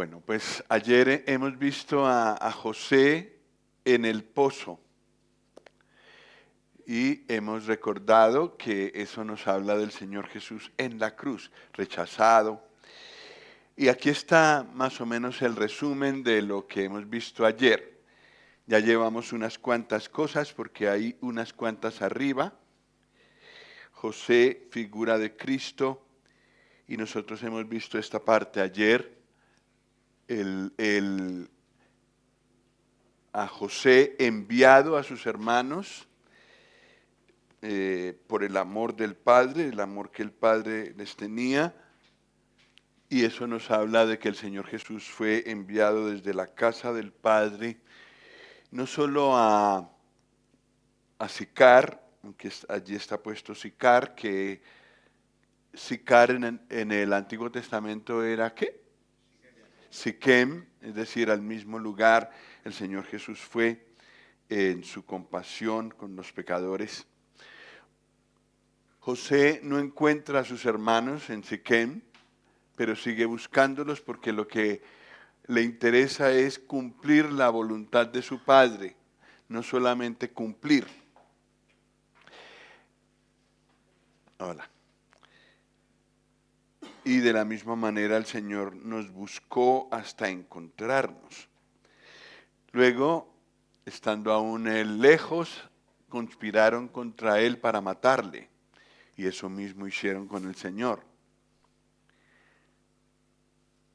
Bueno, pues ayer hemos visto a José en el pozo y hemos recordado que eso nos habla del Señor Jesús en la cruz, rechazado. Y aquí está más o menos el resumen de lo que hemos visto ayer. Ya llevamos unas cuantas cosas porque hay unas cuantas arriba. José, figura de Cristo, y nosotros hemos visto esta parte ayer. A José enviado a sus hermanos por el amor del Padre, el amor que el Padre les tenía, y eso nos habla de que el Señor Jesús fue enviado desde la casa del Padre, no solo a Sicar, aunque allí está puesto Sicar, que Sicar en el Antiguo Testamento era ¿qué? Siquem, es decir, al mismo lugar el Señor Jesús fue en su compasión con los pecadores. José no encuentra a sus hermanos en Siquem, pero sigue buscándolos porque lo que le interesa es cumplir la voluntad de su padre, no solamente cumplir. Hola. Y de la misma manera el Señor nos buscó hasta encontrarnos. Luego, estando aún él lejos, conspiraron contra él para matarle. Y eso mismo hicieron con el Señor.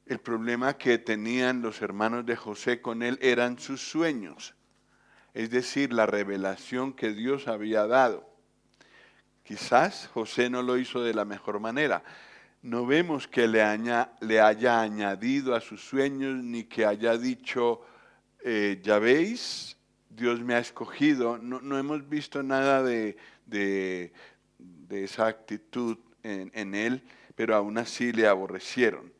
El problema que tenían los hermanos de José con él eran sus sueños, es decir, la revelación que Dios había dado. Quizás José no lo hizo de la mejor manera. No vemos que le haya añadido a sus sueños, ni que haya dicho, ya veis, Dios me ha escogido. No hemos visto nada de esa actitud en él, pero aún así le aborrecieron.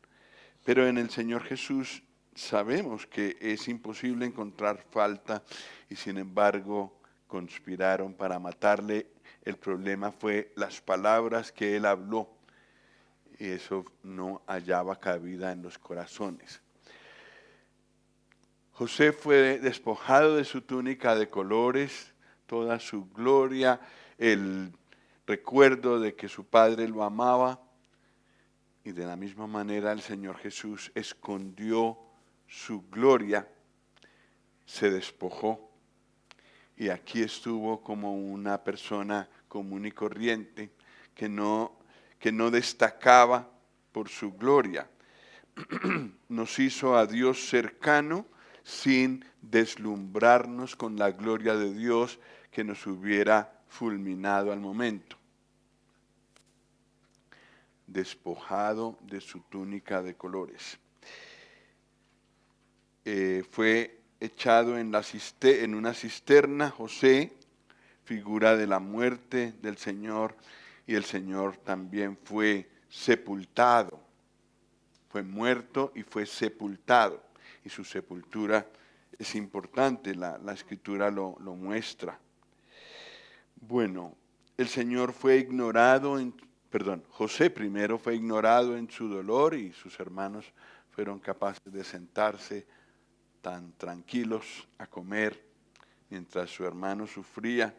Pero en el Señor Jesús sabemos que es imposible encontrar falta y sin embargo conspiraron para matarle. El problema fue las palabras que él habló y eso no hallaba cabida en los corazones. José fue despojado de su túnica de colores, toda su gloria, el recuerdo de que su padre lo amaba. Y de la misma manera el Señor Jesús escondió su gloria, se despojó y aquí estuvo como una persona común y corriente que no destacaba por su gloria. Nos hizo a Dios cercano sin deslumbrarnos con la gloria de Dios que nos hubiera fulminado al momento. Despojado de su túnica de colores. Fue echado en una cisterna, José, figura de la muerte del Señor, y el Señor también fue sepultado. Fue muerto y fue sepultado. Y su sepultura es importante, la Escritura lo muestra. Bueno, el Señor fue ignorado José primero fue ignorado en su dolor y sus hermanos fueron capaces de sentarse tan tranquilos a comer mientras su hermano sufría.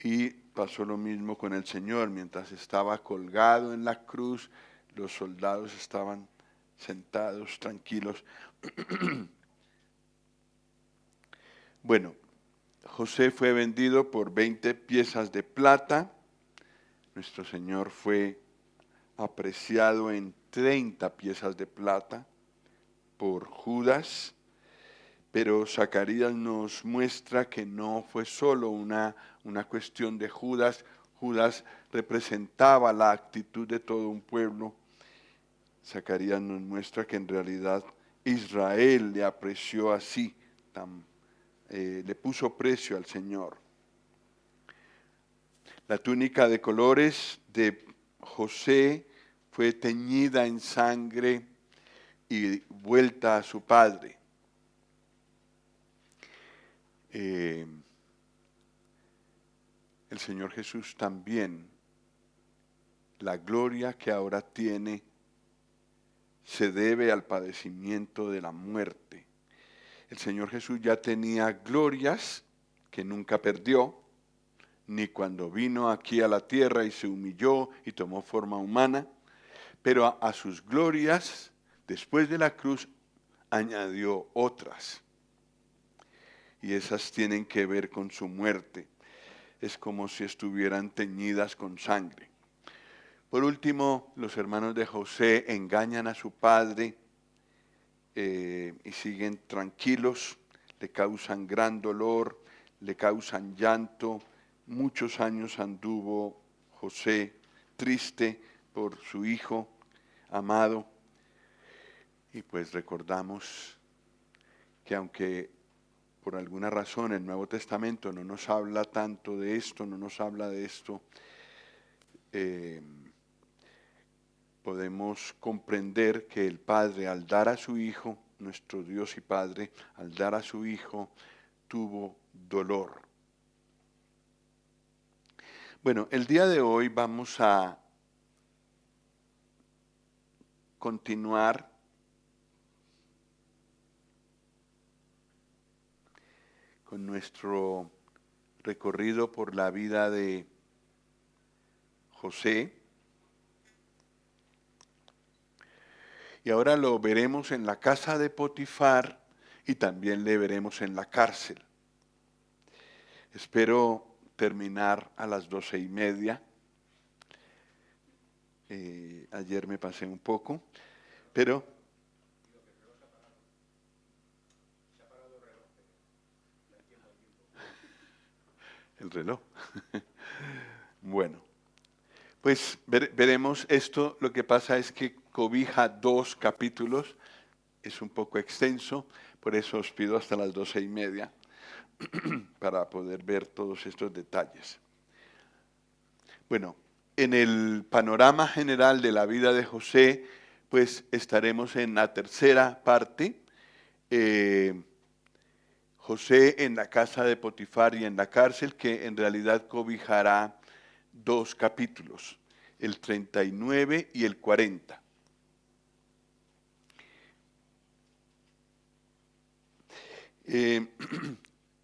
Y pasó lo mismo con el Señor, mientras estaba colgado en la cruz, los soldados estaban sentados tranquilos. Bueno, José fue vendido por 20 piezas de plata. Nuestro Señor fue apreciado en 30 piezas de plata por Judas, pero Zacarías nos muestra que no fue solo una cuestión de Judas. Judas representaba la actitud de todo un pueblo. Zacarías nos muestra que en realidad Israel le apreció así, le puso precio al Señor. La túnica de colores de José fue teñida en sangre y vuelta a su padre. El Señor Jesús también, la gloria que ahora tiene, se debe al padecimiento de la muerte. El Señor Jesús ya tenía glorias que nunca perdió, ni cuando vino aquí a la tierra y se humilló y tomó forma humana, pero a sus glorias, después de la cruz, añadió otras. Y esas tienen que ver con su muerte. Es como si estuvieran teñidas con sangre. Por último, los hermanos de José engañan a su padre y siguen tranquilos, le causan gran dolor, le causan llanto. Muchos años anduvo José triste por su hijo amado. Y pues recordamos que aunque por alguna razón el Nuevo Testamento no nos habla tanto de esto, no nos habla de esto, podemos comprender que el Padre, al dar a su Hijo, nuestro Dios y Padre, al dar a su Hijo, tuvo dolor. Bueno, el día de hoy vamos a continuar con nuestro recorrido por la vida de José. Y ahora lo veremos en la casa de Potifar y también le veremos en la cárcel. Espero terminar a las 12:30. Ayer me pasé un poco, pero el reloj. Bueno, pues veremos esto. Lo que pasa es que cobija 2 capítulos, es un poco extenso, por eso os pido hasta las 12:30 para poder ver todos estos detalles. Bueno, en el panorama general de la vida de José, pues estaremos en la tercera parte. José en la casa de Potifar y en la cárcel, que en realidad cobijará 2 capítulos, el 39 y el 40.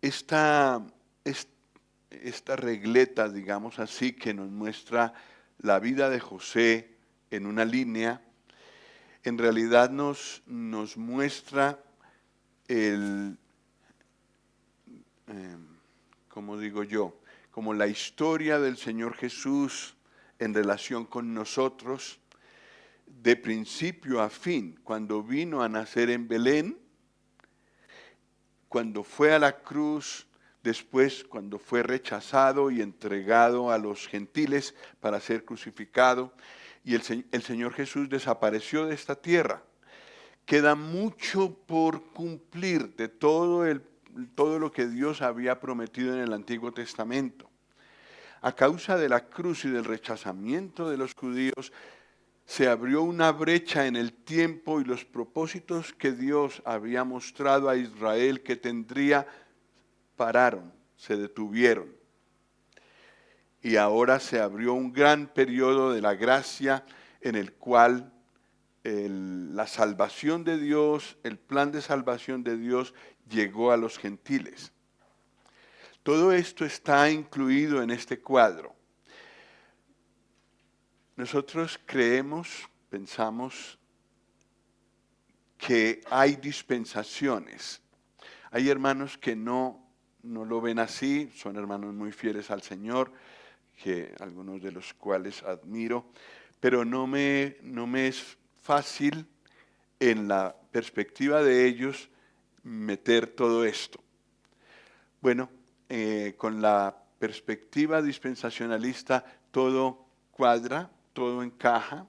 Esta regleta, digamos así, que nos muestra la vida de José en una línea, en realidad nos muestra como digo yo, como la historia del Señor Jesús en relación con nosotros, de principio a fin, cuando vino a nacer en Belén, cuando fue a la cruz, después cuando fue rechazado y entregado a los gentiles para ser crucificado, y el Señor Jesús desapareció de esta tierra. Queda mucho por cumplir de todo lo que Dios había prometido en el Antiguo Testamento. A causa de la cruz y del rechazamiento de los judíos, se abrió una brecha en el tiempo y los propósitos que Dios había mostrado a Israel que tendría, pararon, se detuvieron. Y ahora se abrió un gran periodo de la gracia en el cual la salvación de Dios, el plan de salvación de Dios llegó a los gentiles. Todo esto está incluido en este cuadro. Nosotros creemos, pensamos que hay dispensaciones. Hay hermanos que no lo ven así, son hermanos muy fieles al Señor, que algunos de los cuales admiro, pero no me es fácil en la perspectiva de ellos meter todo esto. Bueno, con la perspectiva dispensacionalista todo cuadra, todo encaja,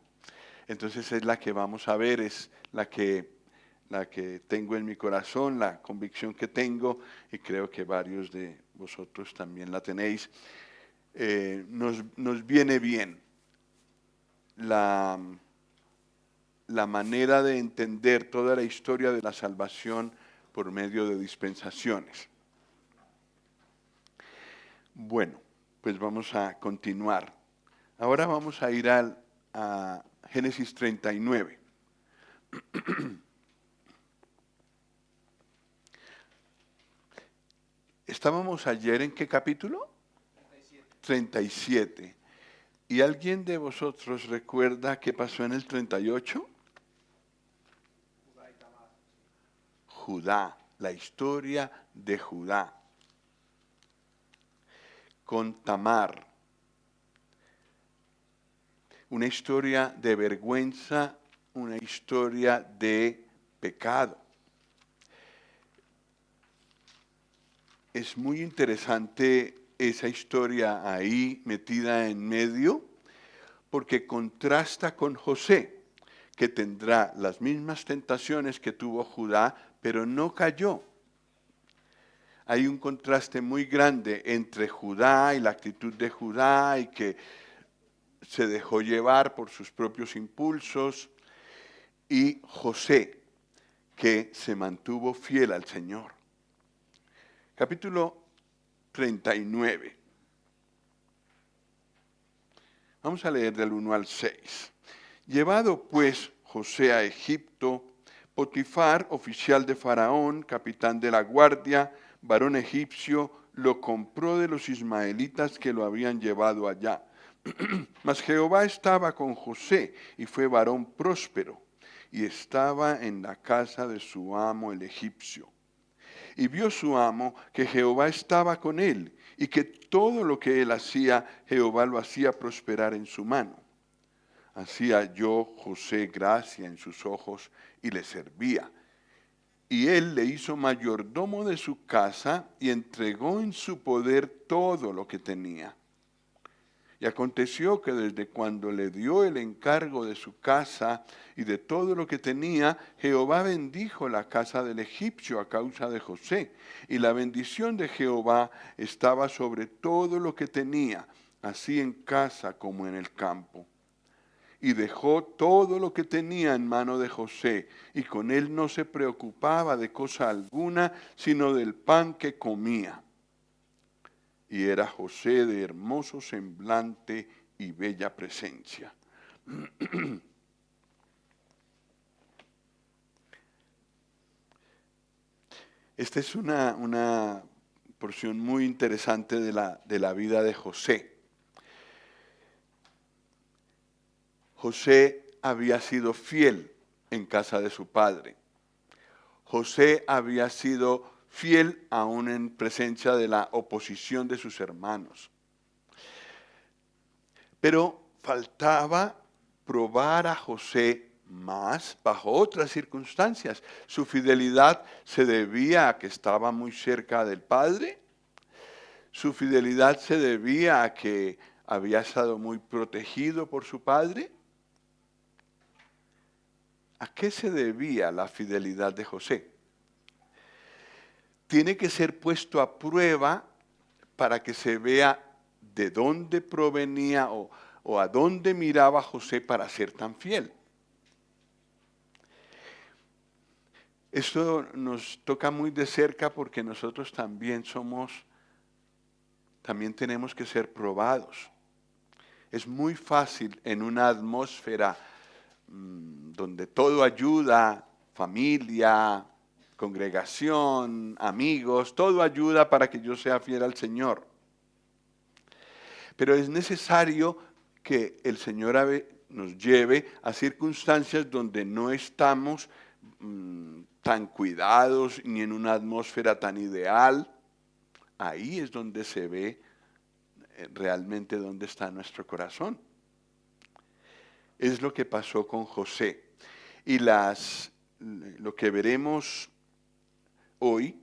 entonces es la que vamos a ver, es la que tengo en mi corazón, la convicción que tengo, y creo que varios de vosotros también la tenéis. Nos viene bien la manera de entender toda la historia de la salvación por medio de dispensaciones. Bueno, pues vamos a continuar. Ahora vamos a ir a Génesis 39. Estábamos ayer en ¿qué capítulo? 37. ¿Y alguien de vosotros recuerda qué pasó en el 38? Judá, la historia de Judá con Tamar. Una historia de vergüenza, una historia de pecado. Es muy interesante esa historia ahí metida en medio, porque contrasta con José, que tendrá las mismas tentaciones que tuvo Judá, pero no cayó. Hay un contraste muy grande entre Judá y la actitud de Judá, y que se dejó llevar por sus propios impulsos, y José, que se mantuvo fiel al Señor. Capítulo 39. Vamos a leer del 1 al 6. Llevado pues José a Egipto, Potifar, oficial de Faraón, capitán de la guardia, varón egipcio, lo compró de los ismaelitas que lo habían llevado allá. Mas Jehová estaba con José y fue varón próspero, y estaba en la casa de su amo el egipcio. Y vio su amo que Jehová estaba con él, y que todo lo que él hacía, Jehová lo hacía prosperar en su mano. Así halló José gracia en sus ojos y le servía. Y él le hizo mayordomo de su casa y entregó en su poder todo lo que tenía. Y aconteció que desde cuando le dio el encargo de su casa y de todo lo que tenía, Jehová bendijo la casa del egipcio a causa de José. Y la bendición de Jehová estaba sobre todo lo que tenía, así en casa como en el campo. Y dejó todo lo que tenía en mano de José, y con él no se preocupaba de cosa alguna, sino del pan que comía. Y era José de hermoso semblante y bella presencia. Esta es una porción muy interesante de la vida de José. José había sido fiel en casa de su padre. José había sido fiel aún en presencia de la oposición de sus hermanos. Pero faltaba probar a José más bajo otras circunstancias. Su fidelidad se debía a que estaba muy cerca del Padre. Su fidelidad se debía a que había estado muy protegido por su Padre. ¿A qué se debía la fidelidad de José? Tiene que ser puesto a prueba para que se vea de dónde provenía o a dónde miraba José para ser tan fiel. Esto nos toca muy de cerca porque nosotros también tenemos que ser probados. Es muy fácil en una atmósfera donde todo ayuda, familia, congregación, amigos, todo ayuda para que yo sea fiel al Señor. Pero es necesario que el Señor nos lleve a circunstancias donde no estamos tan cuidados ni en una atmósfera tan ideal. Ahí es donde se ve realmente dónde está nuestro corazón. Es lo que pasó con José. Y lo que veremos hoy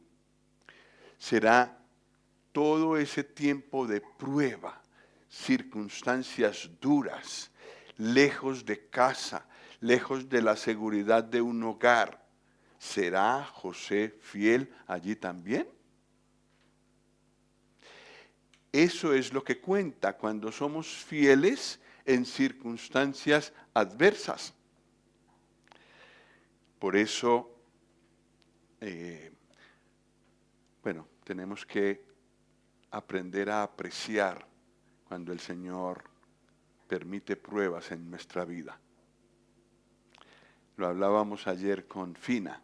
será todo ese tiempo de prueba, circunstancias duras, lejos de casa, lejos de la seguridad de un hogar. ¿Será José fiel allí también? Eso es lo que cuenta cuando somos fieles en circunstancias adversas. Por eso, tenemos que aprender a apreciar cuando el Señor permite pruebas en nuestra vida. Lo hablábamos ayer con Fina.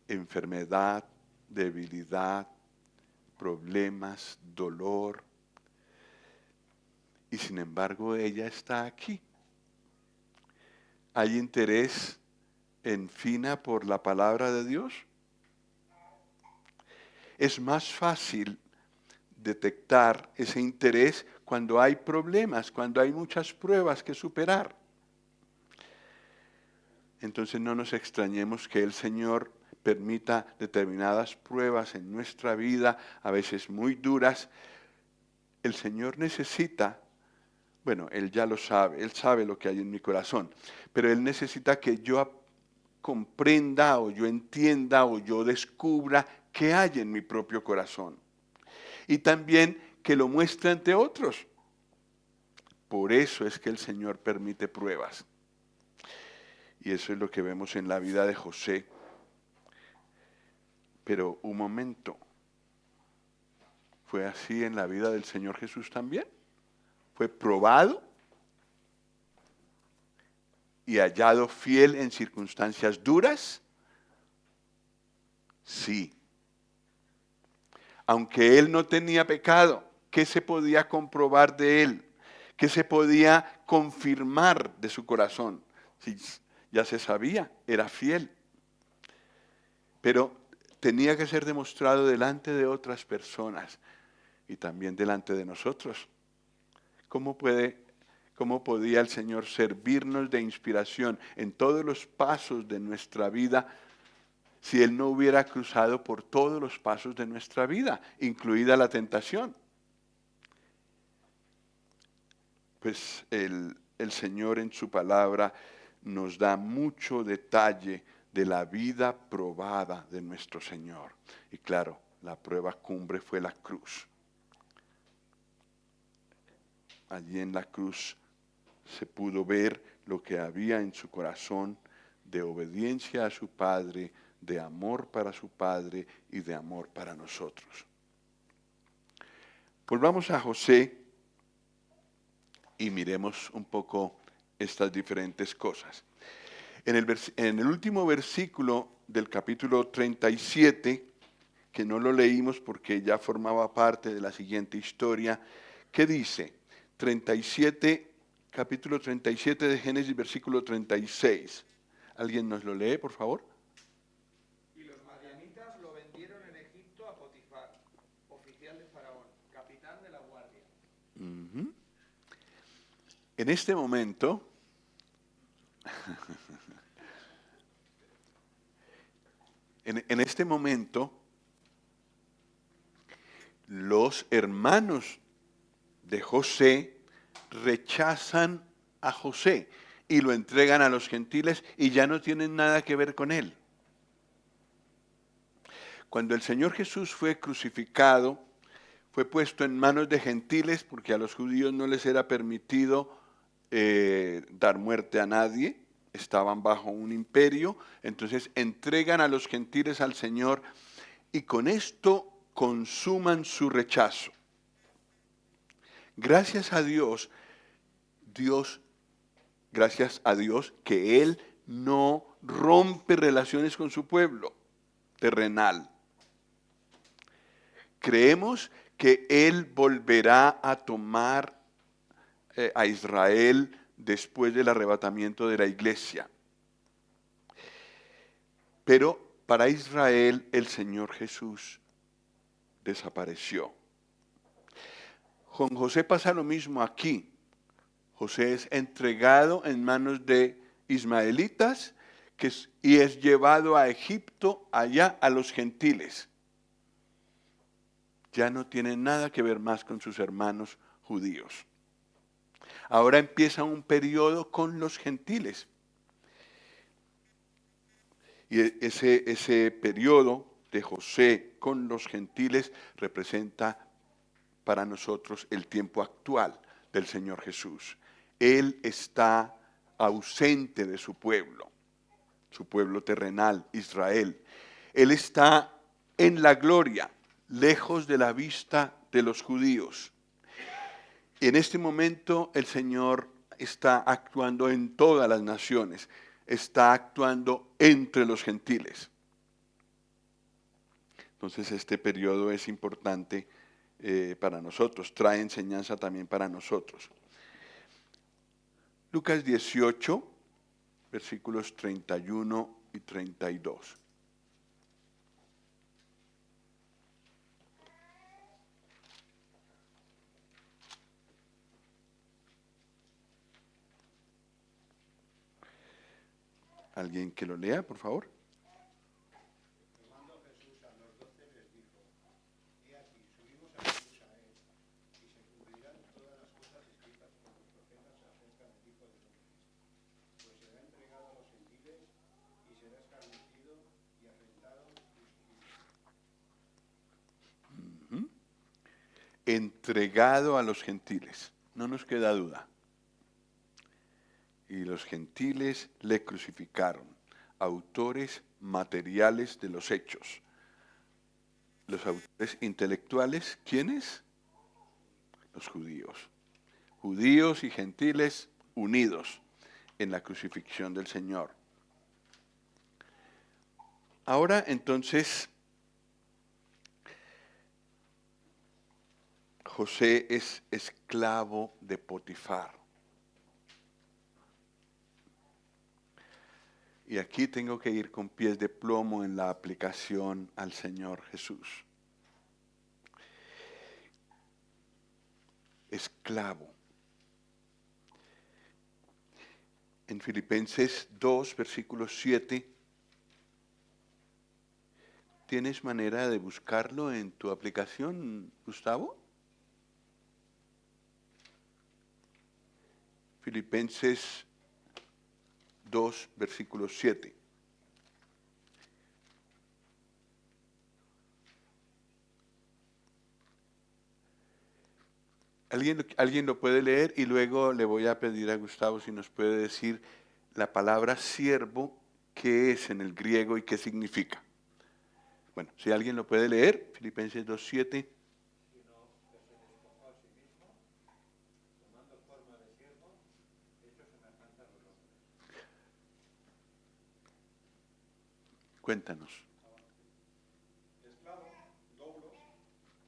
Enfermedad, debilidad, problemas, dolor. Y sin embargo ella está aquí. ¿Hay interés en Fina por la palabra de Dios? Es más fácil detectar ese interés cuando hay problemas, cuando hay muchas pruebas que superar. Entonces no nos extrañemos que el Señor permita determinadas pruebas en nuestra vida, a veces muy duras. El Señor necesita, bueno, Él ya lo sabe, Él sabe lo que hay en mi corazón, pero Él necesita que yo comprenda o yo entienda o yo descubra qué hay en mi propio corazón. Y también que lo muestre ante otros. Por eso es que el Señor permite pruebas. Y eso es lo que vemos en la vida de José. Pero un momento, ¿fue así en la vida del Señor Jesús también? ¿Fue probado y hallado fiel en circunstancias duras? Sí. Aunque él no tenía pecado, ¿qué se podía comprobar de él? ¿Qué se podía confirmar de su corazón? Si ya se sabía, era fiel. Pero tenía que ser demostrado delante de otras personas y también delante de nosotros. ¿Cómo podía el Señor servirnos de inspiración en todos los pasos de nuestra vida si Él no hubiera cruzado por todos los pasos de nuestra vida, incluida la tentación? Pues el Señor en su palabra nos da mucho detalle de la vida probada de nuestro Señor. Y claro, la prueba cumbre fue la cruz. Allí en la cruz se pudo ver lo que había en su corazón de obediencia a su Padre, de amor para su Padre y de amor para nosotros. Volvamos a José y miremos un poco estas diferentes cosas. En el último versículo del capítulo 37, que no lo leímos porque ya formaba parte de la siguiente historia, ¿qué dice? 37, capítulo 37 de Génesis, versículo 36. ¿Alguien nos lo lee, por favor? Y los madianitas lo vendieron en Egipto a Potifar, oficial de Faraón, capitán de la guardia. Uh-huh. En este momento, en este momento, los hermanos de José rechazan a José y lo entregan a los gentiles y ya no tienen nada que ver con él. Cuando el Señor Jesús fue crucificado, fue puesto en manos de gentiles porque a los judíos no les era permitido dar muerte a nadie, estaban bajo un imperio, entonces entregan a los gentiles al Señor y con esto consuman su rechazo. Gracias a Dios, gracias a Dios que Él no rompe relaciones con su pueblo terrenal. Creemos que Él volverá a tomar a Israel después del arrebatamiento de la iglesia. Pero para Israel el Señor Jesús desapareció. Con José pasa lo mismo aquí. José es entregado en manos de ismaelitas y es llevado a Egipto, allá a los gentiles. Ya no tiene nada que ver más con sus hermanos judíos. Ahora empieza un periodo con los gentiles. Y ese periodo de José con los gentiles representa para nosotros el tiempo actual del Señor Jesús. Él está ausente de su pueblo terrenal, Israel. Él está en la gloria, lejos de la vista de los judíos. En este momento el Señor está actuando en todas las naciones, está actuando entre los gentiles. Entonces este periodo es importante para nosotros, trae enseñanza también para nosotros. Lucas 18, versículos 31 y 32. ¿Alguien que lo lea, por favor? Tomando Jesús a los 12 les dijo: He aquí, subimos a Jerusalén, y se cumplirán todas las cosas escritas por los profetas acerca del Hijo del Hombre. Pues será entregado a los gentiles, y será escarnecido, y afrentado, y crucificado. Entregado a los gentiles, no nos queda duda. Y los gentiles le crucificaron, autores materiales de los hechos. Los autores intelectuales, ¿quiénes? Los judíos. Judíos y gentiles unidos en la crucifixión del Señor. Ahora entonces, José es esclavo de Potifar. Y aquí tengo que ir con pies de plomo en la aplicación al Señor Jesús. Esclavo. En Filipenses 2, versículo 7, ¿tienes manera de buscarlo en tu aplicación, Gustavo? Filipenses 2, versículo 7. ¿Alguien lo puede leer? Y luego le voy a pedir a Gustavo si nos puede decir la palabra siervo, qué es en el griego y qué significa. Bueno, si alguien lo puede leer, Filipenses 2, 7. Cuéntanos. Esclavo, doulos,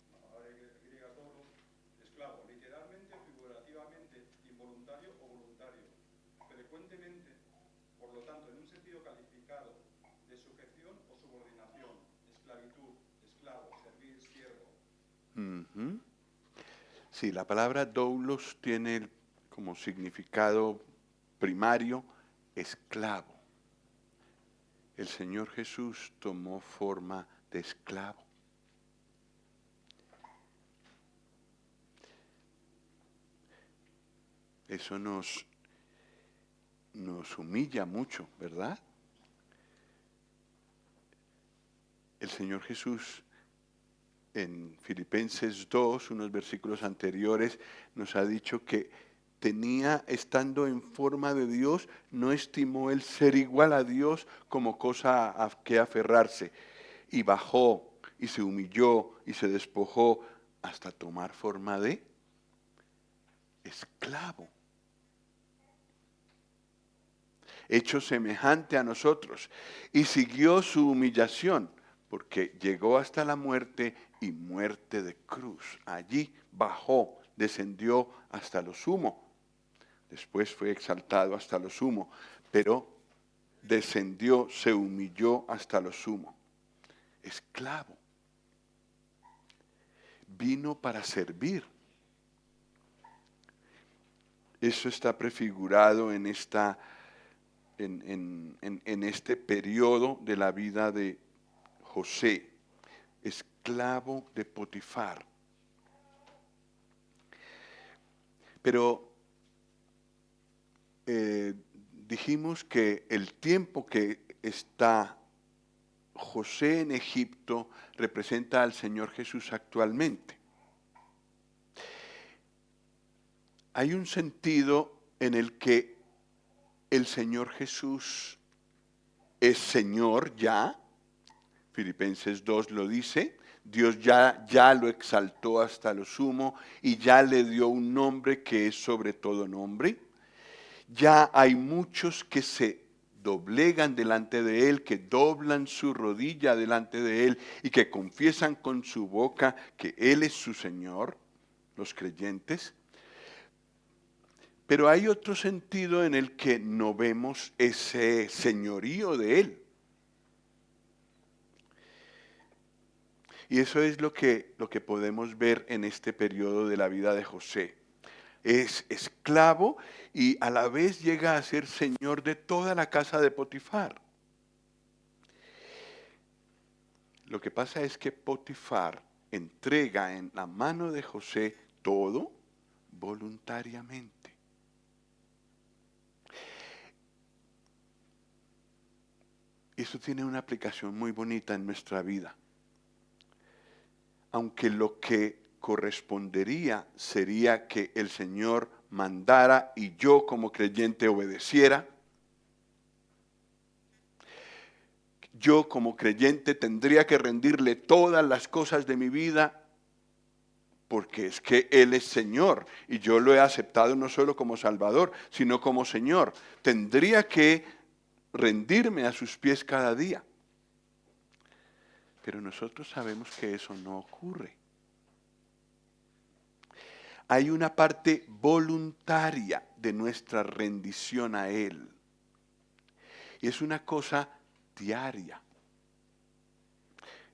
la palabra griega doulos, esclavo, literalmente, figurativamente, involuntario o voluntario, frecuentemente, por lo tanto, en un sentido calificado de sujeción o subordinación, esclavitud, esclavo, servir, siervo. Uh-huh. Sí, la palabra doulos tiene como significado primario esclavo. El Señor Jesús tomó forma de esclavo. Eso nos humilla mucho, ¿verdad? El Señor Jesús en Filipenses 2, unos versículos anteriores, nos ha dicho que estando en forma de Dios, no estimó el ser igual a Dios como cosa a que aferrarse. Y bajó, y se humilló, y se despojó hasta tomar forma de esclavo. Hecho semejante a nosotros. Y siguió su humillación, porque llegó hasta la muerte y muerte de cruz. Allí bajó, descendió hasta lo sumo. Después fue exaltado hasta lo sumo, pero descendió, se humilló hasta lo sumo. Esclavo. Vino para servir. Eso está prefigurado en este periodo de la vida de José, esclavo de Potifar. Pero dijimos que el tiempo que está José en Egipto representa al Señor Jesús actualmente. Hay un sentido en el que el Señor Jesús es Señor ya. Filipenses 2 lo dice. Dios ya lo exaltó hasta lo sumo y ya le dio un nombre que es sobre todo nombre. Ya hay muchos que se doblegan delante de Él, que doblan su rodilla delante de Él y que confiesan con su boca que Él es su Señor, los creyentes. Pero hay otro sentido en el que no vemos ese señorío de Él. Y eso es lo que podemos ver en este periodo de la vida de José. Es esclavo y a la vez llega a ser señor de toda la casa de Potifar. Lo que pasa es que Potifar entrega en la mano de José todo voluntariamente. Eso tiene una aplicación muy bonita en nuestra vida. Aunque lo que correspondería sería que el Señor mandara y yo como creyente obedeciera, yo como creyente tendría que rendirle todas las cosas de mi vida porque es que Él es Señor y yo lo he aceptado no solo como Salvador, sino como Señor. Tendría que rendirme a sus pies cada día. Pero nosotros sabemos que eso no ocurre. Hay una parte voluntaria de nuestra rendición a Él. Y es una cosa diaria.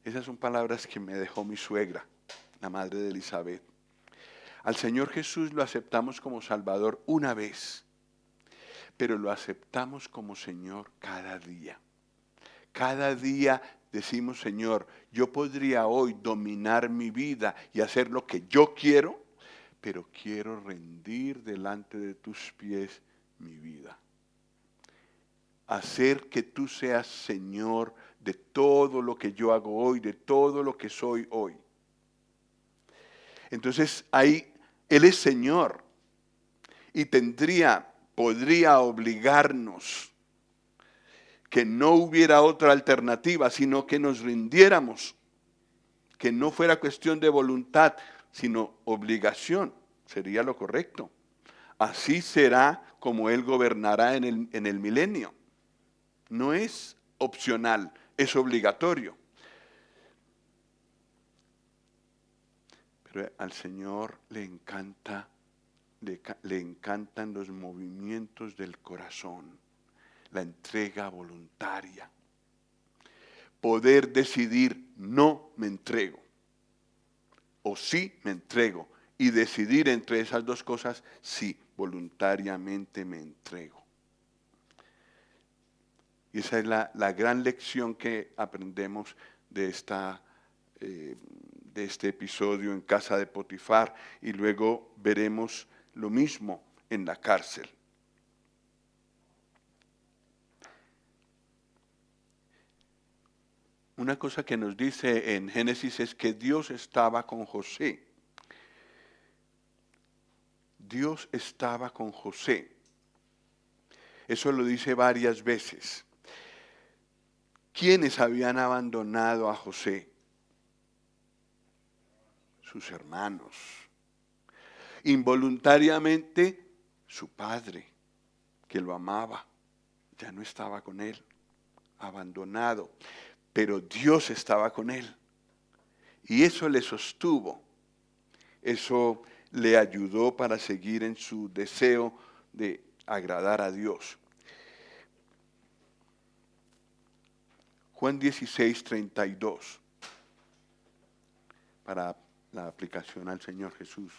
Esas son palabras que me dejó mi suegra, la madre de Elizabeth. Al Señor Jesús lo aceptamos como Salvador una vez, pero lo aceptamos como Señor cada día. Cada día decimos, Señor, yo podría hoy dominar mi vida y hacer lo que yo quiero, pero quiero rendir delante de tus pies mi vida. Hacer que tú seas Señor de todo lo que yo hago hoy, de todo lo que soy hoy. Entonces ahí Él es Señor y podría obligarnos que no hubiera otra alternativa, sino que nos rindiéramos, que no fuera cuestión de voluntad, sino obligación, sería lo correcto. Así será como Él gobernará en el milenio. No es opcional, es obligatorio. Pero al Señor le encantan los movimientos del corazón, la entrega voluntaria. Poder decidir, no me entrego, o sí me entrego, y decidir entre esas dos cosas, sí, voluntariamente me entrego. Y esa es la gran lección que aprendemos de este episodio en casa de Potifar, y luego veremos lo mismo en la cárcel. Una cosa que nos dice en Génesis es que Dios estaba con José. Dios estaba con José. Eso lo dice varias veces. ¿Quiénes habían abandonado a José? Sus hermanos. Involuntariamente, su padre, que lo amaba, ya no estaba con él, abandonado. Pero Dios estaba con él. Y eso le sostuvo. Eso le ayudó para seguir en su deseo de agradar a Dios. Juan 16:32, para la aplicación al Señor Jesús.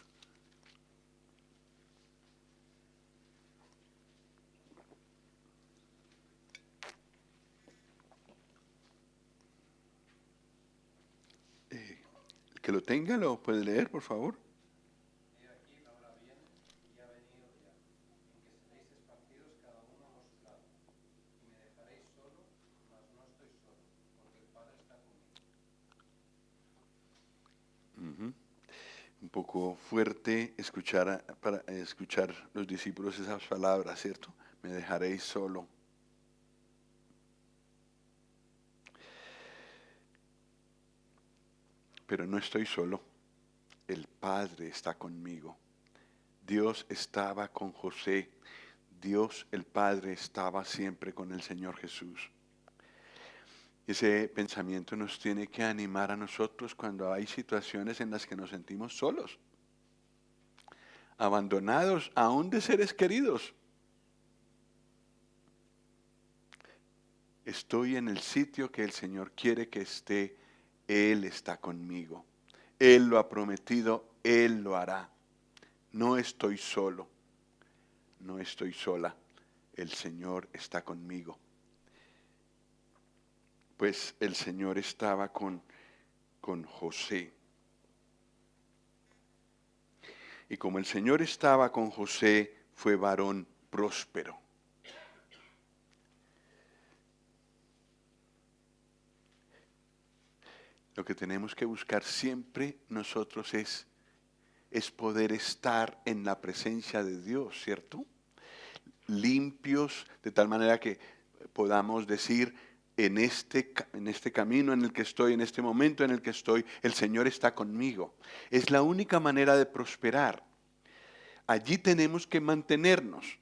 El que lo tenga lo puede leer, por favor. He aquí la hora viene, y ha venido ya, en que seréis esparcidos cada uno a su lado, y me dejaréis solo, mas no estoy solo, porque el Padre está conmigo. Un poco fuerte para escuchar los discípulos esas palabras, ¿cierto? Me dejaréis solo. Pero no estoy solo. El Padre está conmigo. Dios estaba con José. Dios el Padre estaba siempre con el Señor Jesús. Ese pensamiento nos tiene que animar a nosotros cuando hay situaciones en las que nos sentimos solos, abandonados aún de seres queridos. Estoy en el sitio que el Señor quiere que esté. Él está conmigo. Él lo ha prometido, Él lo hará. No estoy solo, no estoy sola. El Señor está conmigo. Pues el Señor estaba con José. Y como el Señor estaba con José, fue varón próspero. Lo que tenemos que buscar siempre nosotros es poder estar en la presencia de Dios, ¿cierto? Limpios, de tal manera que podamos decir, en este camino en el que estoy, en este momento en el que estoy, el Señor está conmigo. Es la única manera de prosperar. Allí tenemos que mantenernos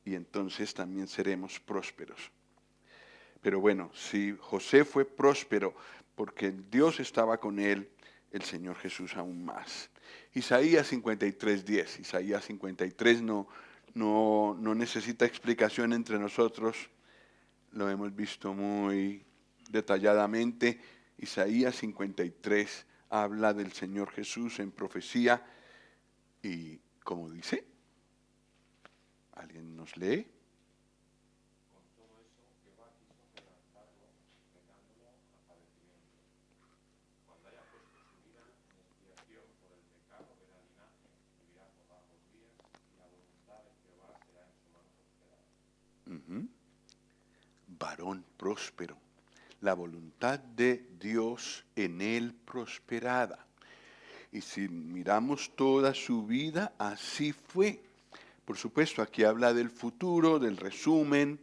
y entonces también seremos prósperos. Pero bueno, si José fue próspero porque Dios estaba con él, el Señor Jesús aún más. Isaías 53:10. Isaías 53 no necesita explicación entre nosotros. Lo hemos visto muy detalladamente. Isaías 53 habla del Señor Jesús en profecía y, como dice, ¿alguien nos lee? Con todo eso, Jehová quiso quebrantarlo, negándolo a padecimiento. Cuando haya puesto su vida en expiación por el pecado, verá linaje, vivirá por largos días, y la voluntad de Jehová será en su mano prosperada. Varón próspero. La voluntad de Dios en él prosperada. Y si miramos toda su vida, así fue. Por supuesto, aquí habla del futuro, del resumen,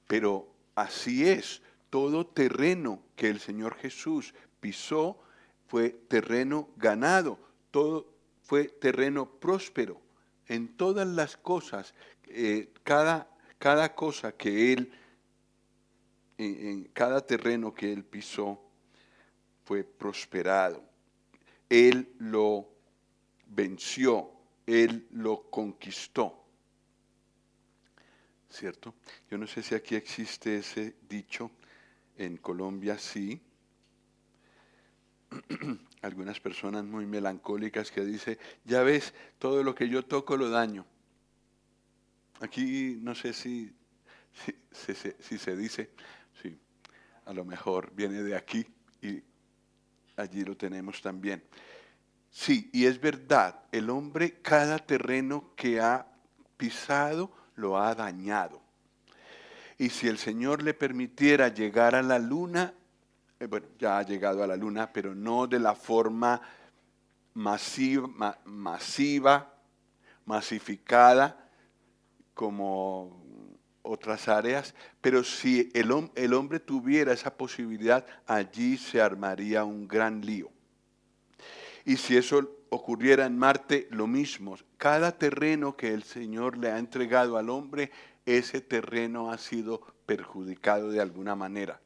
pero así es. Todo terreno que el Señor Jesús pisó fue terreno ganado, todo fue terreno próspero. En todas las cosas, cada cosa que Él, en cada terreno que Él pisó, fue prosperado. Él lo venció, Él lo conquistó. ¿Cierto? Yo no sé si aquí existe ese dicho, en Colombia sí. Algunas personas muy melancólicas que dicen, ya ves, todo lo que yo toco lo daño. Aquí no sé si se dice, sí, a lo mejor viene de aquí y allí lo tenemos también. Sí, y es verdad, el hombre cada terreno que ha pisado lo ha dañado. Y si el Señor le permitiera llegar a la luna, bueno, ya ha llegado a la luna, pero no de la forma masificada como otras áreas, pero si el hombre tuviera esa posibilidad, allí se armaría un gran lío. Y si eso ocurriera en Marte, lo mismo. Cada terreno que el Señor le ha entregado al hombre, ese terreno ha sido perjudicado de alguna manera.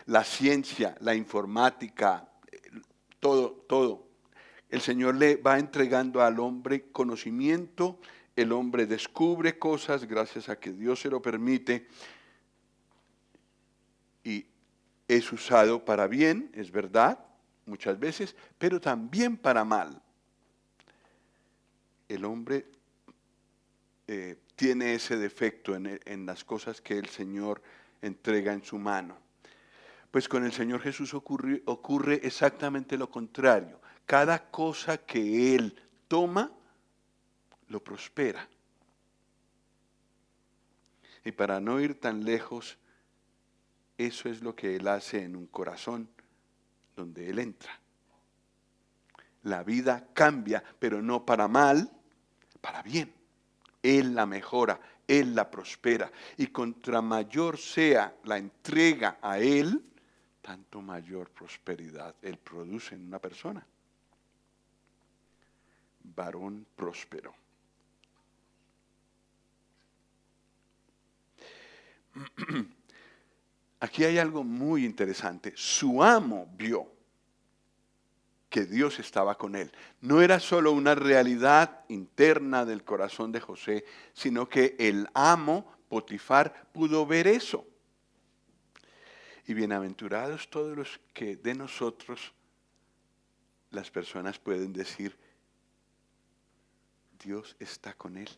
La ciencia, la informática, todo. El Señor le va entregando al hombre conocimiento, el hombre descubre cosas gracias a que Dios se lo permite y es usado para bien, es verdad, muchas veces, pero también para mal. El hombre tiene ese defecto en las cosas que el Señor entrega en su mano. Pues con el Señor Jesús ocurre exactamente lo contrario. Cada cosa que Él toma, lo prospera. Y para no ir tan lejos, eso es lo que Él hace en un corazón donde Él entra. La vida cambia, pero no para mal, para bien. Él la mejora, Él la prospera. Y contra mayor sea la entrega a Él, tanto mayor prosperidad Él produce en una persona. Varón próspero. Aquí hay algo muy interesante. Su amo vio que Dios estaba con él. No era solo una realidad interna del corazón de José, sino que el amo, Potifar, pudo ver eso. Y bienaventurados todos los que de nosotros, las personas pueden decir, Dios está con él.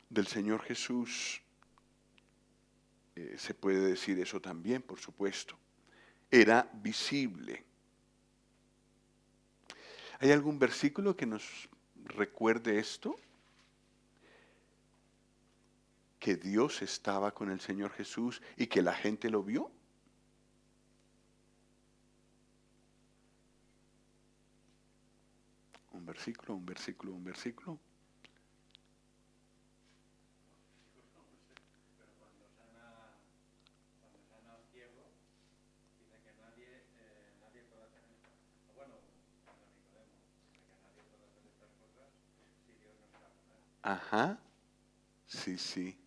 Del Señor Jesús se puede decir eso también, por supuesto. Era visible. ¿Hay algún versículo que nos recuerde esto? Que Dios estaba con el Señor Jesús y que la gente lo vio. Un versículo, un versículo, un versículo. Pero cuando sana al ciego, dice que nadie puede hacer esto. Bueno, cuando Nicodemo, dice que nadie puede hacer estas cosas si Dios no está con él. Ajá, sí, sí.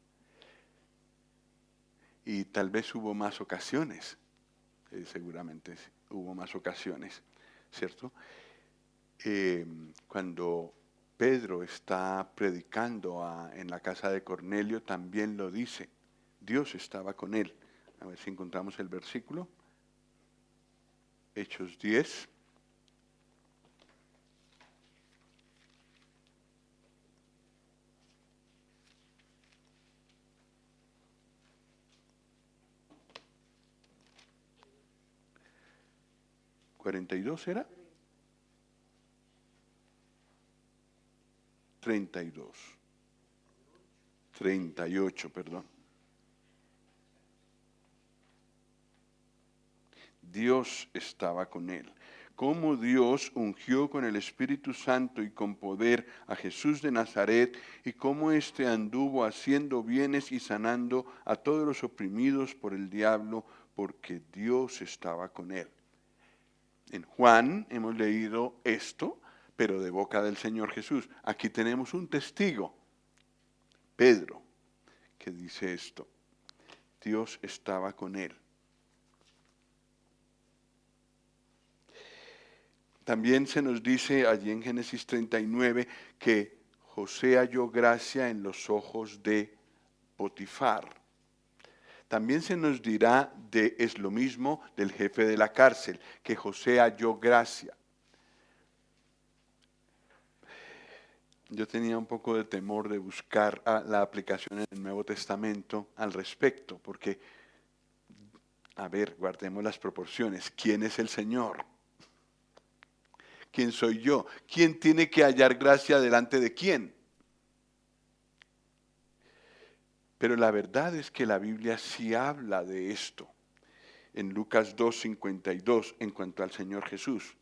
Y tal vez hubo más ocasiones, seguramente hubo más ocasiones, ¿cierto? Cuando Pedro está predicando en la casa de Cornelio, también lo dice, Dios estaba con él. A ver si encontramos el versículo. Hechos 10. ¿42 era? 32. 38, perdón. Dios estaba con él. Cómo Dios ungió con el Espíritu Santo y con poder a Jesús de Nazaret, y cómo éste anduvo haciendo bienes y sanando a todos los oprimidos por el diablo, porque Dios estaba con él. En Juan hemos leído esto, pero de boca del Señor Jesús. Aquí tenemos un testigo, Pedro, que dice esto. Dios estaba con él. También se nos dice allí en Génesis 39 que José halló gracia en los ojos de Potifar. También se nos dirá es lo mismo del jefe de la cárcel, que José halló gracia. Yo tenía un poco de temor de buscar la aplicación en el Nuevo Testamento al respecto, porque, a ver, guardemos las proporciones. ¿Quién es el Señor? ¿Quién soy yo? ¿Quién tiene que hallar gracia delante de quién? Pero la verdad es que la Biblia sí habla de esto. En Lucas 2:52, en cuanto al Señor Jesús.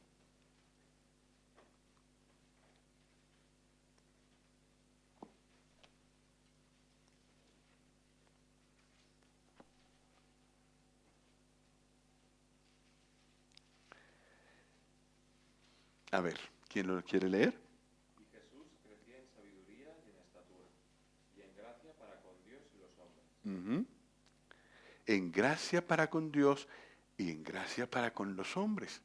A ver, ¿quién lo quiere leer? Y Jesús crecía en sabiduría y en estatura, y en gracia para con Dios y los hombres. Uh-huh. En gracia para con Dios y en gracia para con los hombres.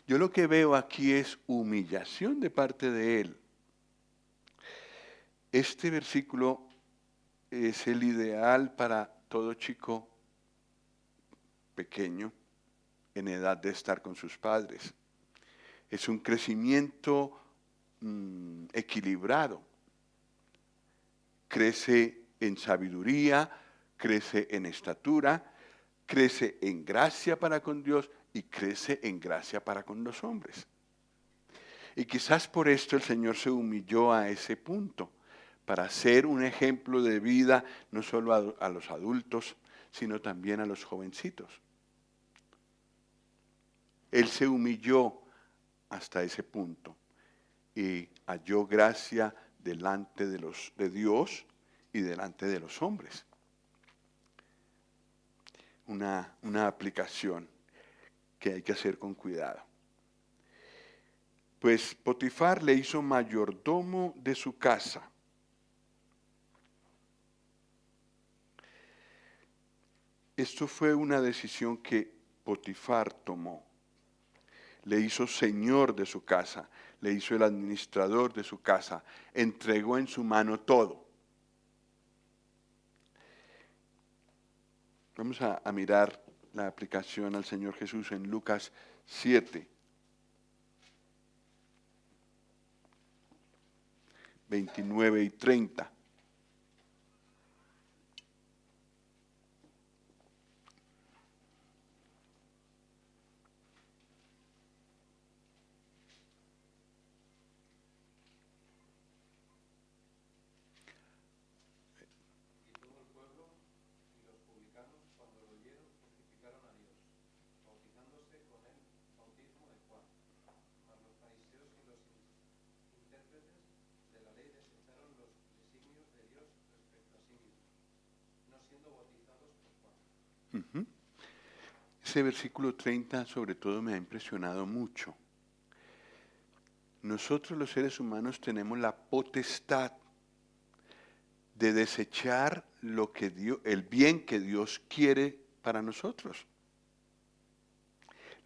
Yo lo que veo aquí es humillación de parte de Él. Este versículo es el ideal para todo chico pequeño en edad de estar con sus padres. Es un crecimiento equilibrado. Crece en sabiduría, crece en estatura, crece en gracia para con Dios y crece en gracia para con los hombres. Y quizás por esto el Señor se humilló a ese punto, para ser un ejemplo de vida no solo a los adultos, sino también a los jovencitos. Él se humilló hasta ese punto y halló gracia delante de Dios y delante de los hombres. Una aplicación que hay que hacer con cuidado. Pues Potifar le hizo mayordomo de su casa. Esto fue una decisión que Potifar tomó. Le hizo señor de su casa, le hizo el administrador de su casa, entregó en su mano todo. Vamos a mirar la aplicación al Señor Jesús en Lucas 7, 29 y 30. Y todo el pueblo y los publicanos, cuando lo oyeron, glorificaron a Dios, bautizándose con el bautismo de Juan. Mas los fariseos y los intérpretes de la ley desecharon los designios de Dios respecto a sí mismos, no siendo bautizados por Juan. Ujú. Ese versículo 30 sobre todo me ha impresionado mucho. Nosotros los seres humanos tenemos la potestad de desechar lo que Dios, el bien que Dios quiere para nosotros.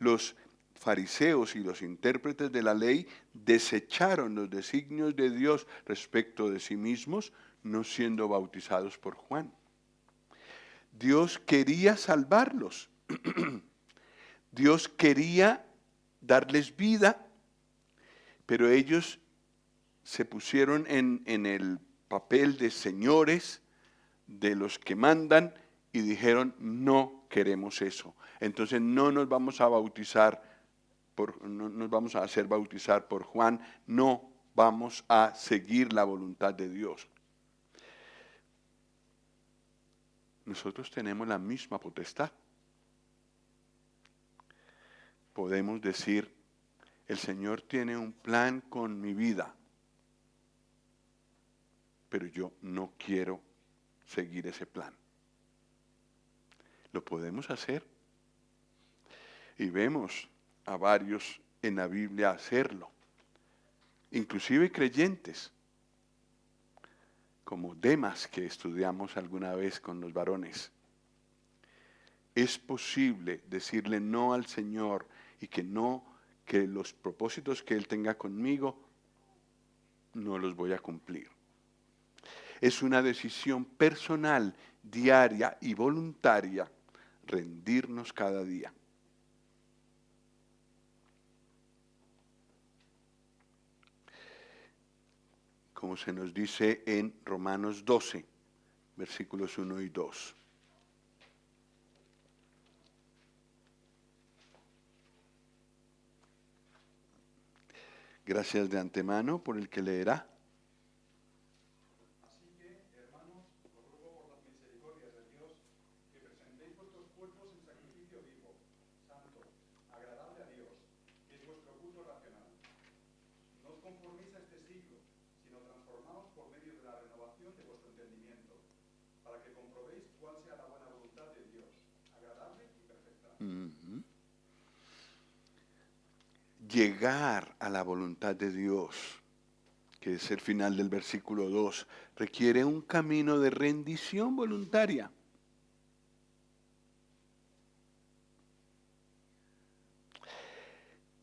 Los fariseos y los intérpretes de la ley desecharon los designios de Dios respecto de sí mismos, no siendo bautizados por Juan. Dios quería salvarlos. Dios quería darles vida, pero ellos se pusieron en el papel de señores, de los que mandan, y dijeron, no queremos eso. Entonces no nos vamos a bautizar, no nos vamos a hacer bautizar por Juan, no vamos a seguir la voluntad de Dios. Nosotros tenemos la misma potestad. Podemos decir, el Señor tiene un plan con mi vida, pero yo no quiero seguir ese plan. Lo podemos hacer. Y vemos a varios en la Biblia hacerlo, inclusive creyentes, como Demas, que estudiamos alguna vez con los varones. Es posible decirle no al Señor y que los propósitos que Él tenga conmigo, no los voy a cumplir. Es una decisión personal, diaria y voluntaria, rendirnos cada día. Como se nos dice en Romanos 12, versículos 1 y 2. Gracias de antemano por el que leerá. Así que, hermanos, os ruego por las misericordias de Dios que presentéis vuestros cuerpos en sacrificio vivo, santo, agradable a Dios, que es vuestro culto racional. No os conforméis a este siglo, sino transformaos por medio de la renovación de vuestro entendimiento, para que comprobéis cuál sea la buena voluntad de Dios, agradable y perfecta. Llegar a la voluntad de Dios, que es el final del versículo 2, requiere un camino de rendición voluntaria.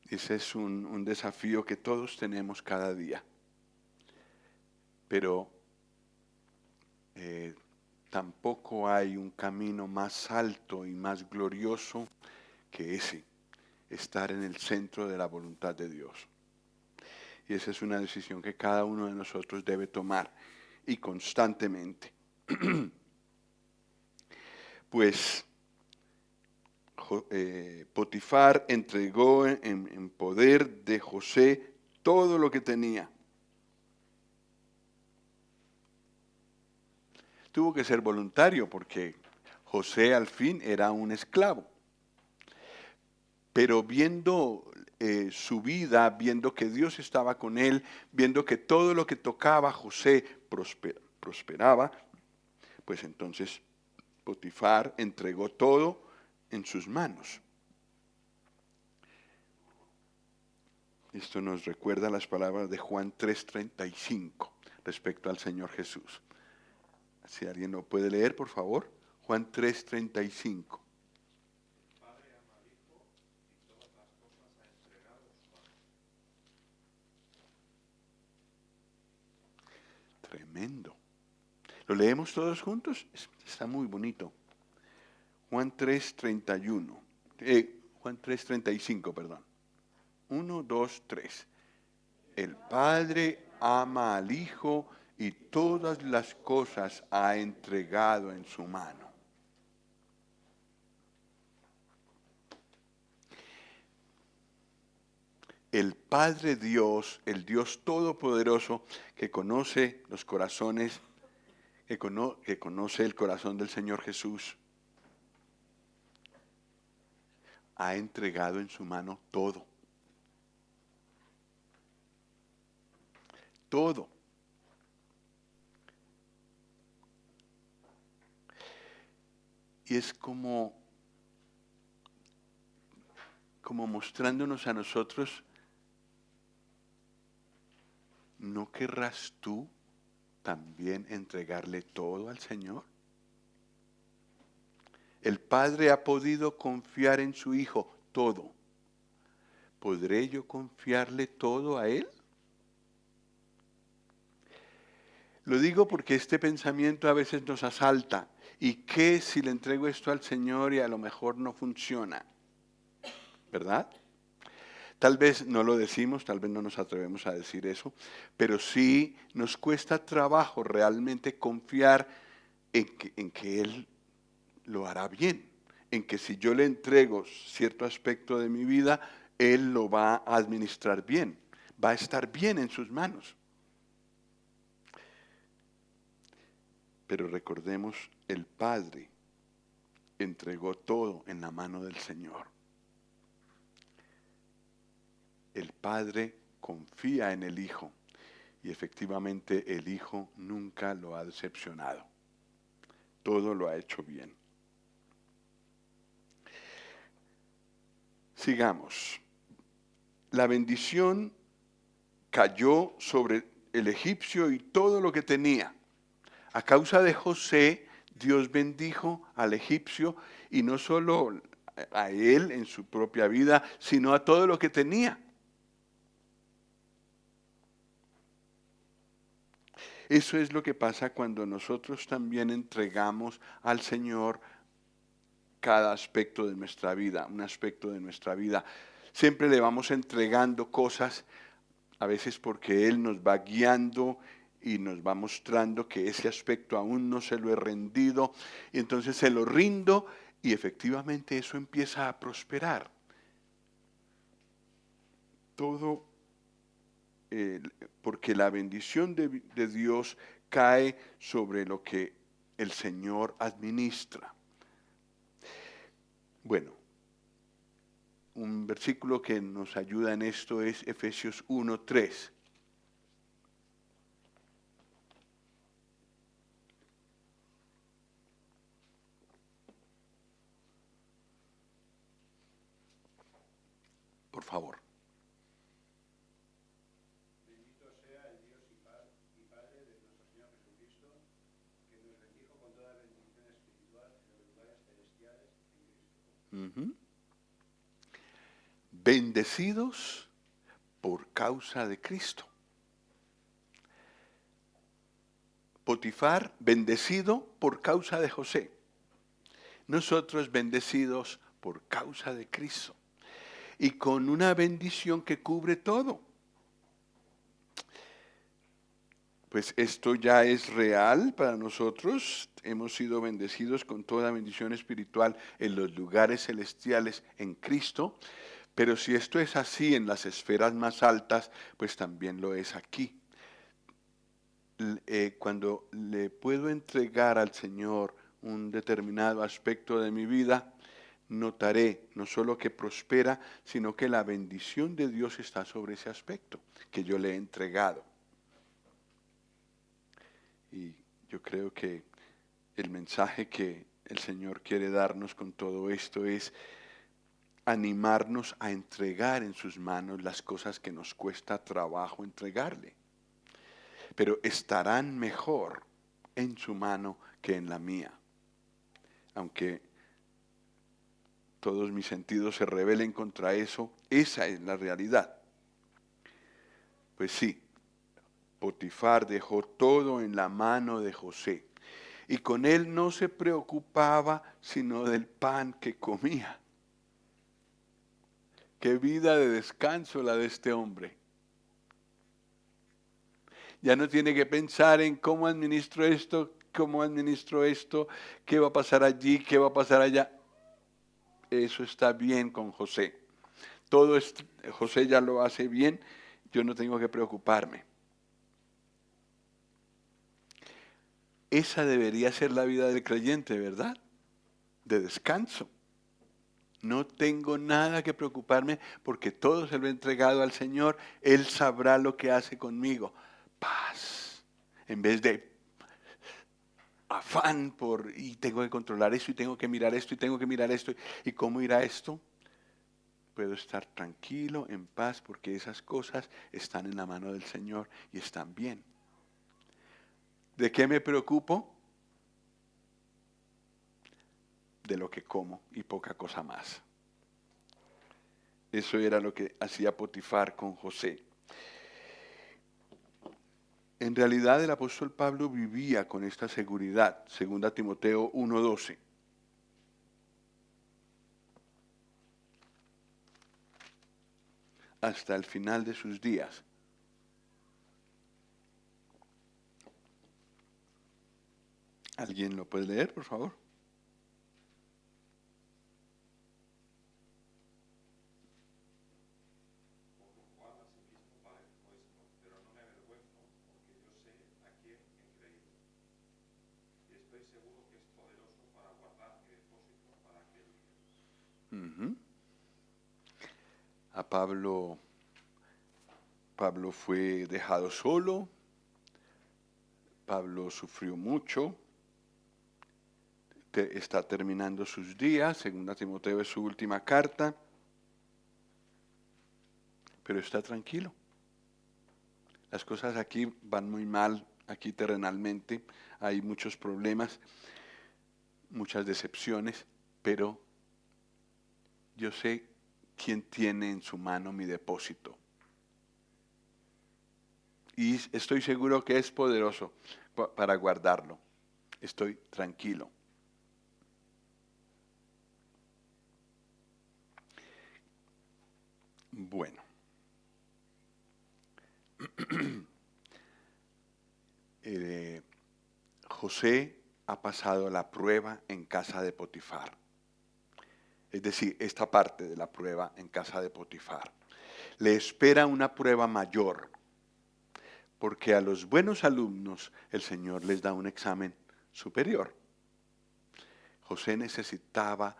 Ese es un desafío que todos tenemos cada día. Pero tampoco hay un camino más alto y más glorioso que ese, estar en el centro de la voluntad de Dios. Y esa es una decisión que cada uno de nosotros debe tomar, y constantemente. Pues Potifar entregó en poder de José todo lo que tenía. Tuvo que ser voluntario porque José al fin era un esclavo. Pero viendo su vida, viendo que Dios estaba con él, viendo que todo lo que tocaba José prosperaba, pues entonces Potifar entregó todo en sus manos. Esto nos recuerda las palabras de Juan 3:35 respecto al Señor Jesús. Si alguien lo puede leer, por favor. Juan 3:35. Padre ama al Hijo y todas las cosas ha entregado en su mano. Tremendo. ¿Lo leemos todos juntos? Está muy bonito. Juan 3:31. Juan 3:35, perdón. 1, 2, 3. El Padre ama al Hijo y todas las cosas ha entregado en su mano. El Padre Dios, el Dios Todopoderoso, que conoce los corazones, que conoce el corazón del Señor Jesús, ha entregado en su mano todo. Todo. Y es como mostrándonos a nosotros, ¿no querrás tú también entregarle todo al Señor? El Padre ha podido confiar en su Hijo todo. ¿Podré yo confiarle todo a Él? Lo digo porque este pensamiento a veces nos asalta. ¿Y qué si le entrego esto al Señor y a lo mejor no funciona? ¿Verdad? Tal vez no lo decimos, tal vez no nos atrevemos a decir eso, pero sí nos cuesta trabajo realmente confiar en que Él lo hará bien, en que si yo le entrego cierto aspecto de mi vida, Él lo va a administrar bien, va a estar bien en sus manos. Pero recordemos, el Padre entregó todo en la mano del Señor. El Padre confía en el Hijo y efectivamente el Hijo nunca lo ha decepcionado. Todo lo ha hecho bien. Sigamos. La bendición cayó sobre el egipcio y todo lo que tenía. A causa de José, Dios bendijo al egipcio y no solo a él en su propia vida, sino a todo lo que tenía. Eso es lo que pasa cuando nosotros también entregamos al Señor cada aspecto de nuestra vida, un aspecto de nuestra vida. Siempre le vamos entregando cosas, a veces porque Él nos va guiando y nos va mostrando que ese aspecto aún no se lo he rendido, y entonces se lo rindo y efectivamente eso empieza a prosperar. Todo porque la bendición de Dios cae sobre lo que el Señor administra. Bueno, un versículo que nos ayuda en esto es Efesios 1:3. Por favor. Bendito sea el Dios y Padre de nuestro Señor Jesucristo, que nos bendijo con toda bendición espiritual en los lugares celestiales en Cristo. Bendecidos por causa de Cristo. Potifar, bendecido por causa de José. Nosotros bendecidos por causa de Cristo. Y con una bendición que cubre todo. Pues esto ya es real para nosotros. Hemos sido bendecidos con toda bendición espiritual en los lugares celestiales en Cristo. Pero si esto es así en las esferas más altas, pues también lo es aquí. Cuando le puedo entregar al Señor un determinado aspecto de mi vida, notaré no solo que prospera, sino que la bendición de Dios está sobre ese aspecto que yo le he entregado. Y yo creo que el mensaje que el Señor quiere darnos con todo esto es animarnos a entregar en sus manos las cosas que nos cuesta trabajo entregarle. Pero estarán mejor en su mano que en la mía. aunque todos mis sentidos se rebelen contra eso, esa es la realidad. Pues sí, Potifar dejó todo en la mano de José y con él no se preocupaba sino del pan que comía. Qué vida de descanso la de este hombre. Ya no tiene que pensar en cómo administro esto, qué va a pasar allí, qué va a pasar allá. Eso está bien con José. José ya lo hace bien, yo no tengo que preocuparme. Esa debería ser la vida del creyente, ¿verdad? De descanso. No tengo nada que preocuparme porque todo se lo he entregado al Señor. Él sabrá lo que hace conmigo. Paz. En vez de afán y tengo que controlar esto y tengo que mirar esto y tengo que mirar esto. ¿Y cómo irá esto? Puedo estar tranquilo, en paz, porque esas cosas están en la mano del Señor y están bien. ¿De qué me preocupo? De lo que como y poca cosa más. Eso era lo que hacía Potifar con José. En realidad el apóstol Pablo vivía con esta seguridad, 2 Timoteo 1:12. Hasta el final de sus días. ¿Alguien lo puede leer, por favor? Por lo cual asimismo padezco esto, pero no me avergüenzo, porque yo sé a quién he creído. Y estoy seguro que es poderoso para guardar mi depósito para aquel día. A Pablo fue dejado solo, Pablo sufrió mucho, está terminando sus días, 2 Timoteo es su última carta, pero está tranquilo. Las cosas aquí van muy mal, aquí terrenalmente, hay muchos problemas, muchas decepciones, pero yo sé quién tiene en su mano mi depósito. Y estoy seguro que es poderoso para guardarlo. Estoy tranquilo. Bueno. José ha pasado la prueba en casa de Potifar. Es decir, esta parte de la prueba en casa de Potifar. Le espera una prueba mayor, porque a los buenos alumnos el Señor les da un examen superior. José necesitaba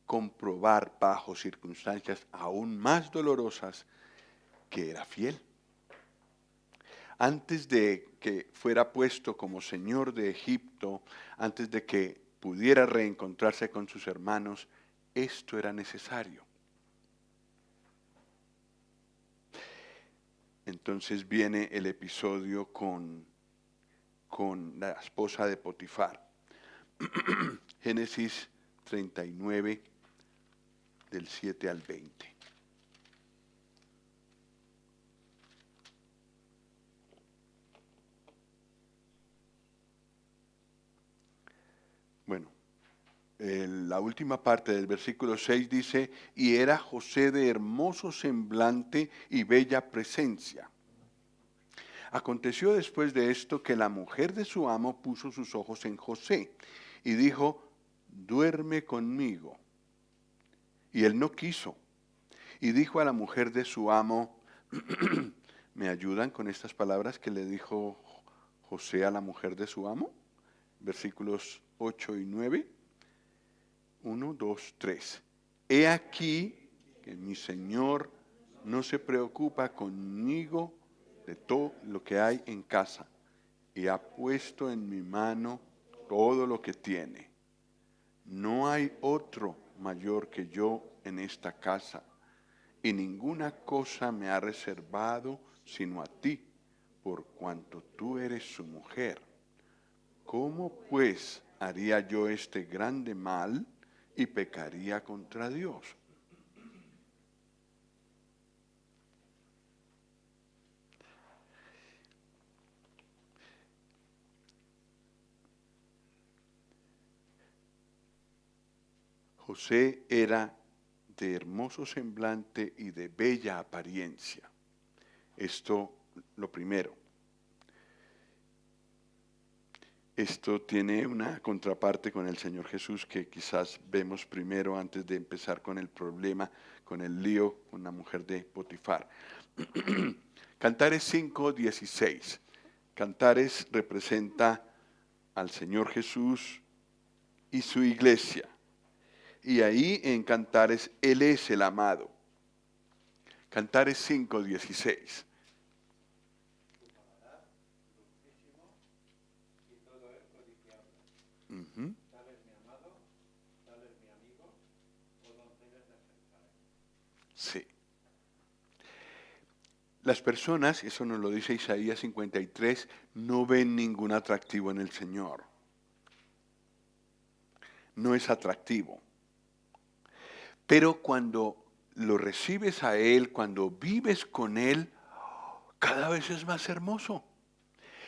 comprobar bajo circunstancias aún más dolorosas que era fiel. Antes de que fuera puesto como señor de Egipto, antes de que pudiera reencontrarse con sus hermanos, esto era necesario. Entonces viene el episodio con la esposa de Potifar. Génesis 39, del 7 al 20. Bueno, la última parte del versículo 6 dice, y era José de hermoso semblante y bella presencia. Aconteció después de esto que la mujer de su amo puso sus ojos en José y dijo, duerme conmigo. Y él no quiso. Y dijo a la mujer de su amo, ¿me ayudan con estas palabras que le dijo José a la mujer de su amo? Versículos 8 y 9. 1, 2, 3. He aquí que mi Señor no se preocupa conmigo de todo lo que hay en casa y ha puesto en mi mano todo lo que tiene. No hay otro mayor que yo en esta casa y ninguna cosa me ha reservado sino a ti, por cuanto tú eres su mujer. ¿Cómo pues haría yo este grande mal y pecaría contra Dios. José era de hermoso semblante y de bella apariencia. Esto, lo primero. Esto tiene una contraparte con el Señor Jesús que quizás vemos primero antes de empezar con el problema, con el lío con la mujer de Potifar. Cantares 5:16. Cantares representa al Señor Jesús y su iglesia. Y ahí en Cantares Él es el amado. Cantares 5:16. Tu paladar dulcísimo y todo es codiciable. Ujú. Tal es mi amado, tal es mi amigo, o donceles de Jerusalén. Sí. Las personas, eso nos lo dice Isaías 53, no ven ningún atractivo en el Señor. No es atractivo. Pero cuando lo recibes a Él, cuando vives con Él, cada vez es más hermoso.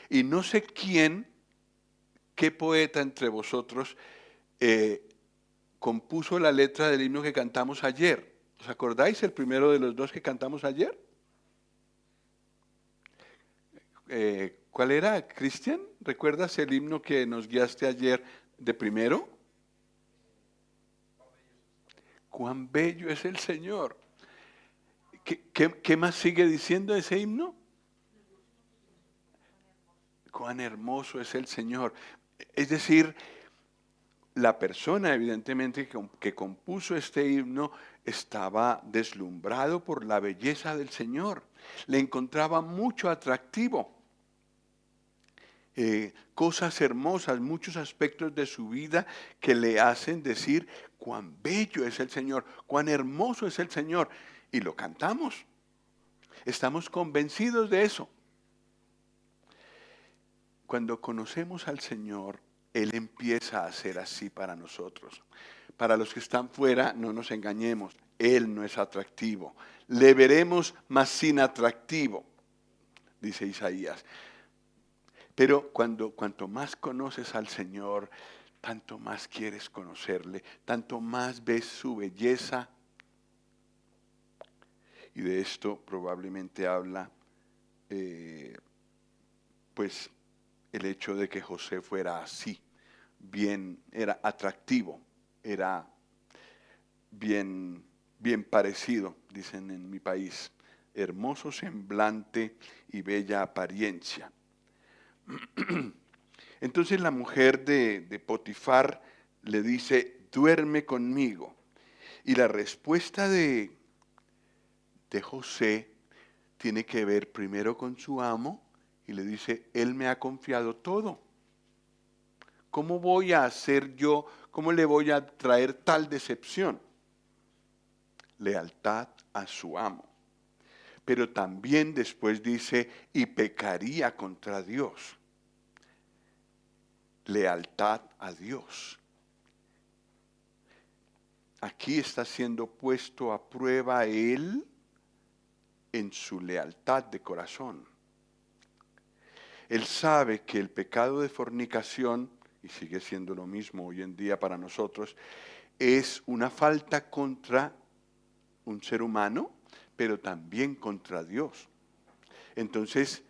Y no sé qué poeta entre vosotros compuso la letra del himno que cantamos ayer. ¿Os acordáis el primero de los dos que cantamos ayer? ¿Cuál era, Cristian? ¿Recuerdas el himno que nos guiaste ayer de primero? Cuán bello es el Señor. ¿Qué más sigue diciendo ese himno? Cuán hermoso es el Señor. Es decir, la persona evidentemente que compuso este himno estaba deslumbrado por la belleza del Señor. Le encontraba mucho atractivo. Cosas hermosas, muchos aspectos de su vida que le hacen decir cuán bello es el Señor, cuán hermoso es el Señor. Y lo cantamos. Estamos convencidos de eso. Cuando conocemos al Señor, Él empieza a ser así para nosotros. Para los que están fuera, no nos engañemos, Él no es atractivo. Le veremos, mas sin atractivo, dice Isaías. Pero cuanto más conoces al Señor, tanto más quieres conocerle, tanto más ves su belleza. Y de esto probablemente habla, pues, el hecho de que José fuera así, era atractivo, era bien parecido, dicen en mi país, hermoso semblante y bella apariencia. Entonces la mujer de Potifar le dice, duerme conmigo. Y la respuesta de José tiene que ver primero con su amo y le dice, él me ha confiado todo. ¿Cómo voy a hacer yo, cómo le voy a traer tal decepción? Lealtad a su amo. Pero también después dice, y pecaría contra Dios. Lealtad a Dios. Aquí está siendo puesto a prueba él en su lealtad de corazón. Él sabe que el pecado de fornicación, y sigue siendo lo mismo hoy en día para nosotros, es una falta contra un ser humano, pero también contra Dios. Entonces,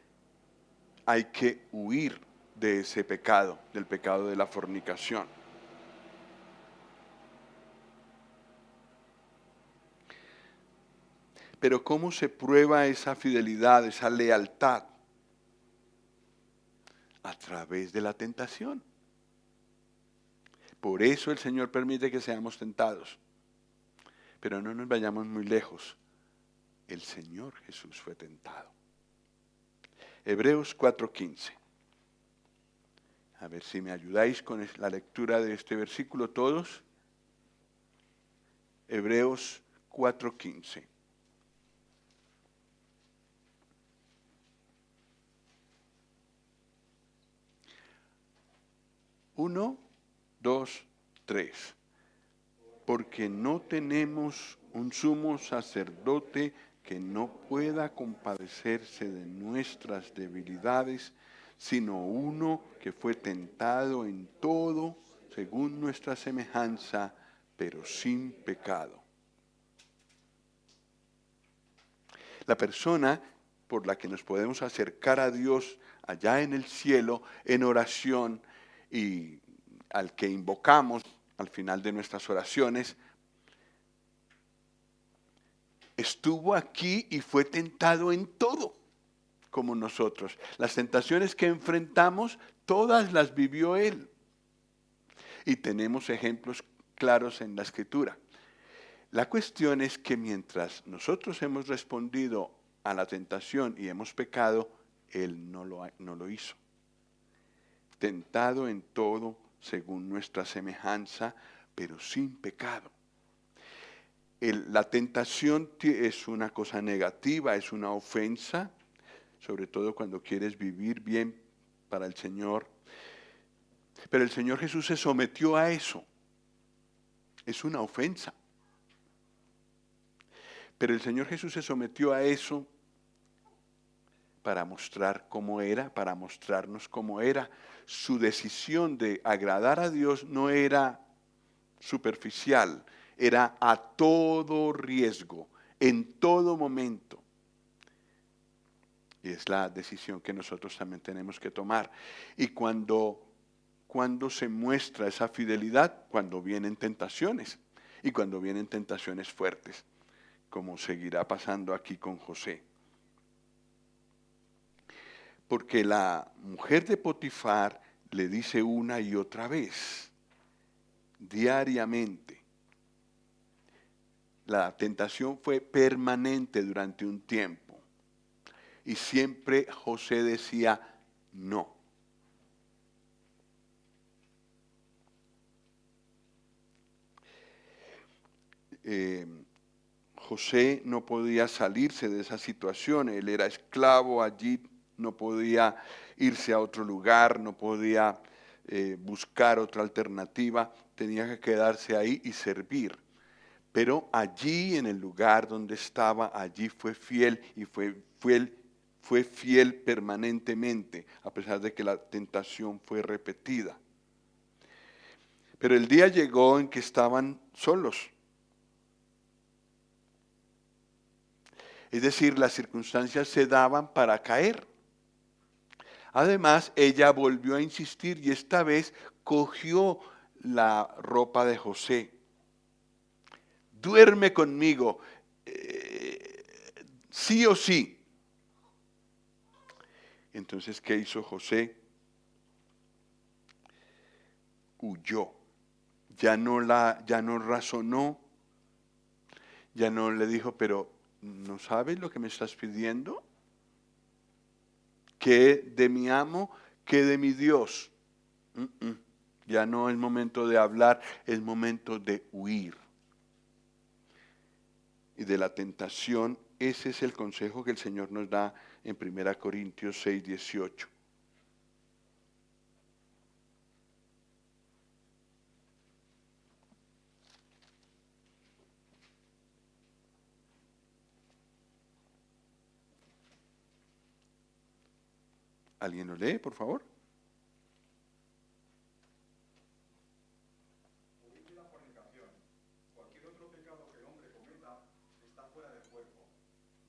hay que huir de ese pecado, del pecado de la fornicación. Pero ¿cómo se prueba esa fidelidad, esa lealtad? A través de la tentación. Por eso el Señor permite que seamos tentados. Pero no nos vayamos muy lejos. El Señor Jesús fue tentado. Hebreos 4:15. A ver si me ayudáis con la lectura de este versículo todos. Hebreos 4:15. Uno, 2, 3. Porque no tenemos un sumo sacerdote que no pueda compadecerse de nuestras debilidades, sino uno que fue tentado en todo según nuestra semejanza, pero sin pecado. La persona por la que nos podemos acercar a Dios allá en el cielo en oración y al que invocamos al final de nuestras oraciones, estuvo aquí y fue tentado en todo, como nosotros. Las tentaciones que enfrentamos, todas las vivió Él. Y tenemos ejemplos claros en la Escritura. La cuestión es que mientras nosotros hemos respondido a la tentación y hemos pecado, Él no lo hizo. Tentado en todo según nuestra semejanza, pero sin pecado. La tentación es una cosa negativa, es una ofensa, sobre todo cuando quieres vivir bien para el Señor. Pero el Señor Jesús se sometió a eso. Es una ofensa. Pero el Señor Jesús se sometió a eso para mostrar cómo era, para mostrarnos cómo era. Su decisión de agradar a Dios no era superficial, era a todo riesgo, en todo momento. Y es la decisión que nosotros también tenemos que tomar. Y cuando se muestra esa fidelidad, cuando vienen tentaciones, y cuando vienen tentaciones fuertes, como seguirá pasando aquí con José. Porque la mujer de Potifar le dice una y otra vez, diariamente. La tentación fue permanente durante un tiempo. Y siempre José decía no. José no podía salirse de esa situación. Él era esclavo allí, no podía irse a otro lugar, no podía buscar otra alternativa. Tenía que quedarse ahí y servir. Pero allí, en el lugar donde estaba, allí fue fiel y fue fiel permanentemente, a pesar de que la tentación fue repetida. Pero el día llegó en que estaban solos. Es decir, las circunstancias se daban para caer. Además, ella volvió a insistir y esta vez cogió la ropa de José. Duerme conmigo, sí o sí. Entonces, ¿qué hizo José? Huyó. Ya no razonó, ya no le dijo, pero ¿no sabes lo que me estás pidiendo? ¿Qué de mi amo? ¿Qué de mi Dios? Ya no es momento de hablar, es momento de huir. Y de la tentación, ese es el consejo que el Señor nos da en 1 Corintios 6, 18. ¿Alguien lo lee, por favor? Huid de la fornicación. Cualquier otro pecado que el hombre cometa está fuera del cuerpo,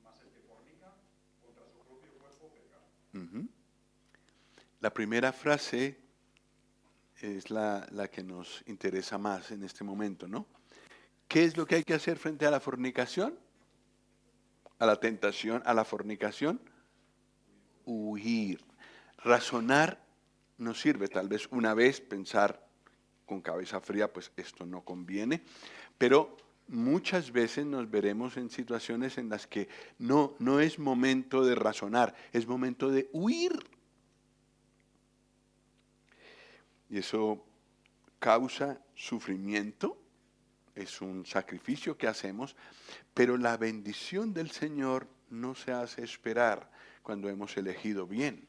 mas el que fornica contra su propio cuerpo peca. La primera frase es la que nos interesa más en este momento, ¿no? ¿Qué es lo que hay que hacer frente a la fornicación? A la tentación, a la fornicación. Huir. Razonar no sirve. Tal vez una vez pensar con cabeza fría, pues esto no conviene. Pero muchas veces nos veremos en situaciones en las que no es momento de razonar, es momento de huir. Y eso causa sufrimiento, es un sacrificio que hacemos, pero la bendición del Señor no se hace esperar cuando hemos elegido bien.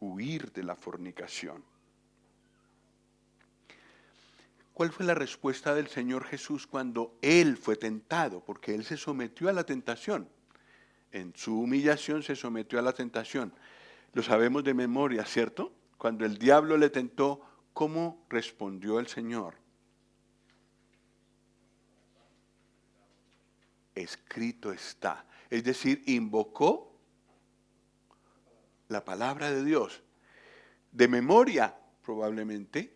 Huir de la fornicación. ¿Cuál fue la respuesta del Señor Jesús cuando Él fue tentado? Porque Él se sometió a la tentación. En su humillación se sometió a la tentación. Lo sabemos de memoria, ¿cierto? Cuando el diablo le tentó, ¿cómo respondió el Señor? Escrito está. Es decir, invocó la palabra de Dios. De memoria, probablemente,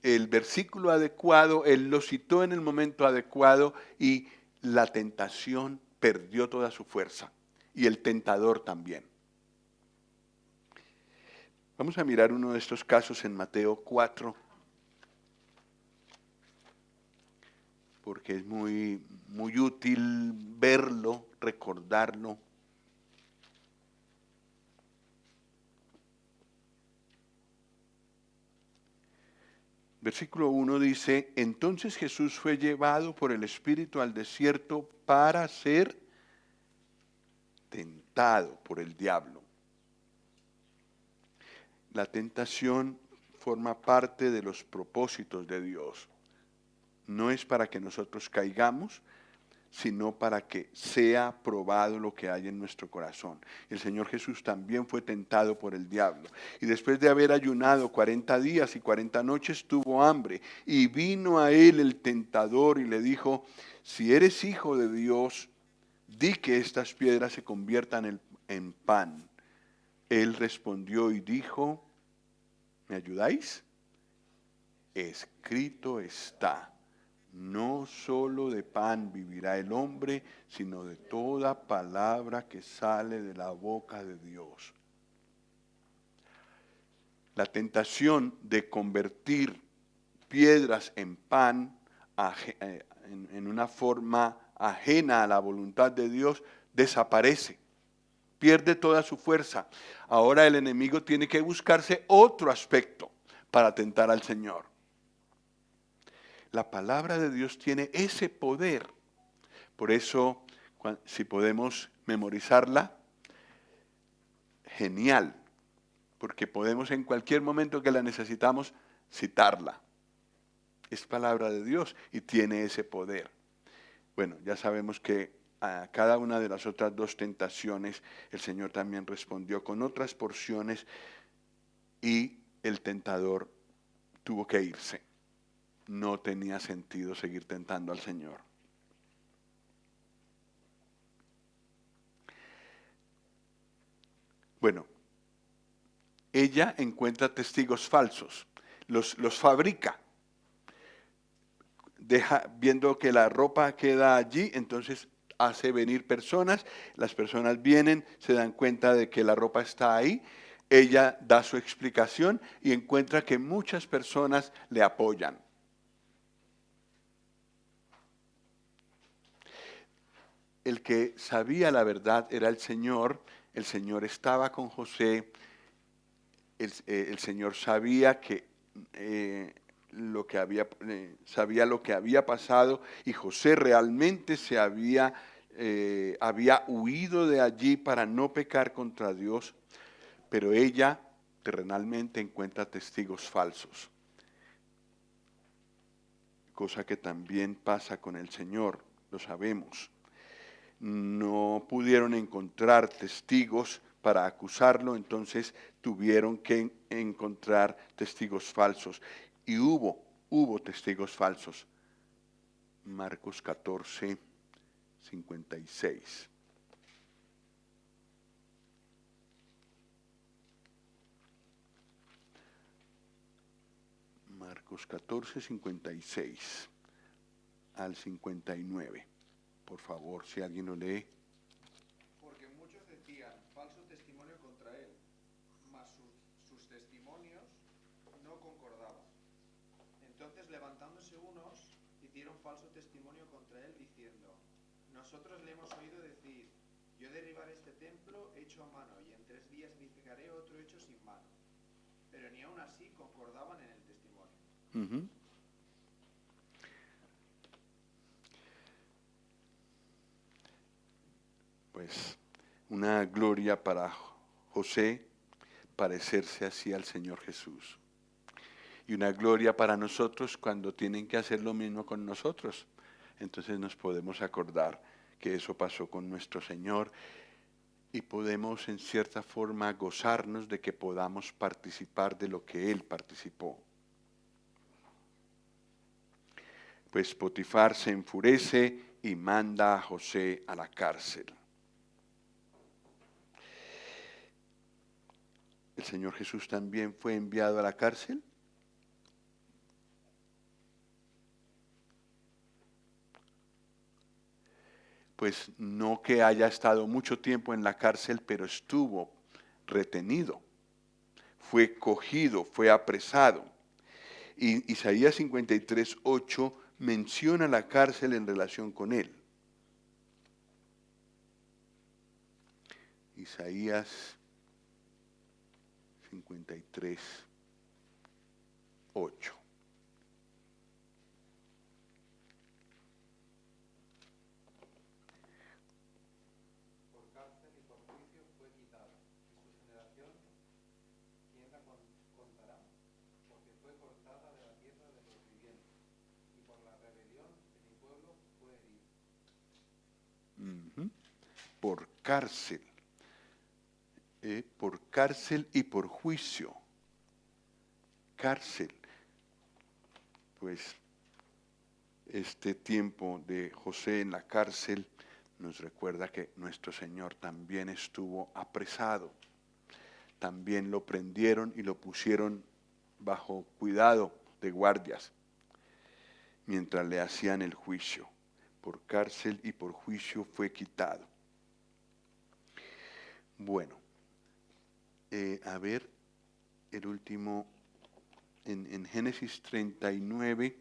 el versículo adecuado, él lo citó en el momento adecuado y la tentación perdió toda su fuerza. Y el tentador también. Vamos a mirar uno de estos casos en Mateo 4. Porque es muy útil verlo, recordarlo. Versículo 1 dice, entonces Jesús fue llevado por el Espíritu al desierto para ser tentado por el diablo. La tentación forma parte de los propósitos de Dios. No es para que nosotros caigamos, sino para que sea probado lo que hay en nuestro corazón. El Señor Jesús también fue tentado por el diablo. Y después de haber ayunado 40 días y 40 noches, tuvo hambre. Y vino a él el tentador y le dijo, si eres hijo de Dios, di que estas piedras se conviertan en pan. Él respondió y dijo, ¿me ayudáis? Escrito está. No solo de pan vivirá el hombre, sino de toda palabra que sale de la boca de Dios. La tentación de convertir piedras en pan en una forma ajena a la voluntad de Dios desaparece, pierde toda su fuerza. Ahora el enemigo tiene que buscarse otro aspecto para tentar al Señor. La palabra de Dios tiene ese poder. Por eso, si podemos memorizarla, genial. Porque podemos en cualquier momento que la necesitamos citarla. Es palabra de Dios y tiene ese poder. Bueno, ya sabemos que a cada una de las otras dos tentaciones el Señor también respondió con otras porciones y el tentador tuvo que irse. No tenía sentido seguir tentando al Señor. Bueno, ella encuentra testigos falsos, los fabrica. Viendo que la ropa queda allí, entonces hace venir personas, las personas vienen, se dan cuenta de que la ropa está ahí, ella da su explicación y encuentra que muchas personas le apoyan. El que sabía la verdad era el Señor estaba con José, el Señor sabía que sabía lo que había pasado y José realmente había huido de allí para no pecar contra Dios, pero ella terrenalmente encuentra testigos falsos, cosa que también pasa con el Señor, lo sabemos. No pudieron encontrar testigos para acusarlo, entonces tuvieron que encontrar testigos falsos. Y hubo testigos falsos. Marcos 14, 56. Marcos 14, 56 al 59. Por favor, si alguien lo lee. Porque muchos decían falso testimonio contra él, mas sus testimonios no concordaban. Entonces, levantándose unos, hicieron falso testimonio contra él, diciendo, nosotros le hemos oído decir, yo derribaré este templo hecho a mano, y en 3 días edificaré otro hecho sin mano. Pero ni aun así concordaban en el testimonio. Uh-huh. Pues una gloria para José parecerse así al Señor Jesús. y una gloria para nosotros cuando tienen que hacer lo mismo con nosotros. Entonces nos podemos acordar que eso pasó con nuestro Señor y podemos en cierta forma gozarnos de que podamos participar de lo que Él participó. Pues Potifar se enfurece y manda a José a la cárcel. ¿El Señor Jesús también fue enviado a la cárcel? Pues no que haya estado mucho tiempo en la cárcel, pero estuvo retenido, fue cogido, fue apresado. Y Isaías 53:8 menciona la cárcel en relación con él. Isaías 53:8. Por cárcel y por juicio fue quitado, y su generación, ¿quién la contará? Porque fue cortada de la tierra de los vivientes, y por la rebelión de mi pueblo fue herido. Por cárcel y por juicio. Cárcel. Pues este tiempo de José en la cárcel nos recuerda que nuestro Señor también estuvo apresado. También lo prendieron y lo pusieron bajo cuidado de guardias mientras le hacían el juicio. Por cárcel y por juicio fue quitado. Bueno, a ver, el último, en Génesis 39,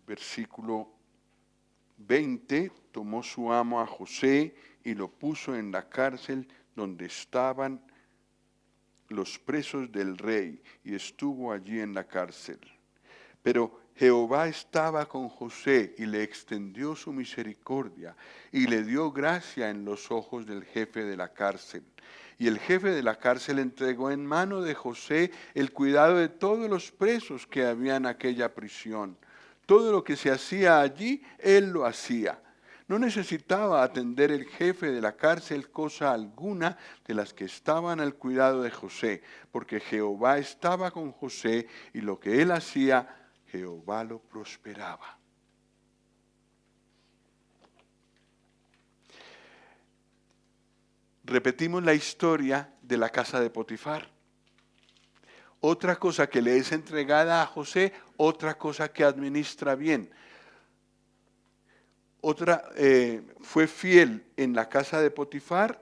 versículo 20, tomó su amo a José y lo puso en la cárcel donde estaban los presos del rey, y estuvo allí en la cárcel. Pero Jehová estaba con José y le extendió su misericordia y le dio gracia en los ojos del jefe de la cárcel. Y el jefe de la cárcel entregó en mano de José el cuidado de todos los presos que había en aquella prisión. Todo lo que se hacía allí, él lo hacía. No necesitaba atender el jefe de la cárcel cosa alguna de las que estaban al cuidado de José, porque Jehová estaba con José y lo que él hacía, Jehová lo prosperaba. Repetimos la historia de la casa de Potifar. Otra cosa que le es entregada a José, otra cosa que administra bien. Otra, fue fiel en la casa de Potifar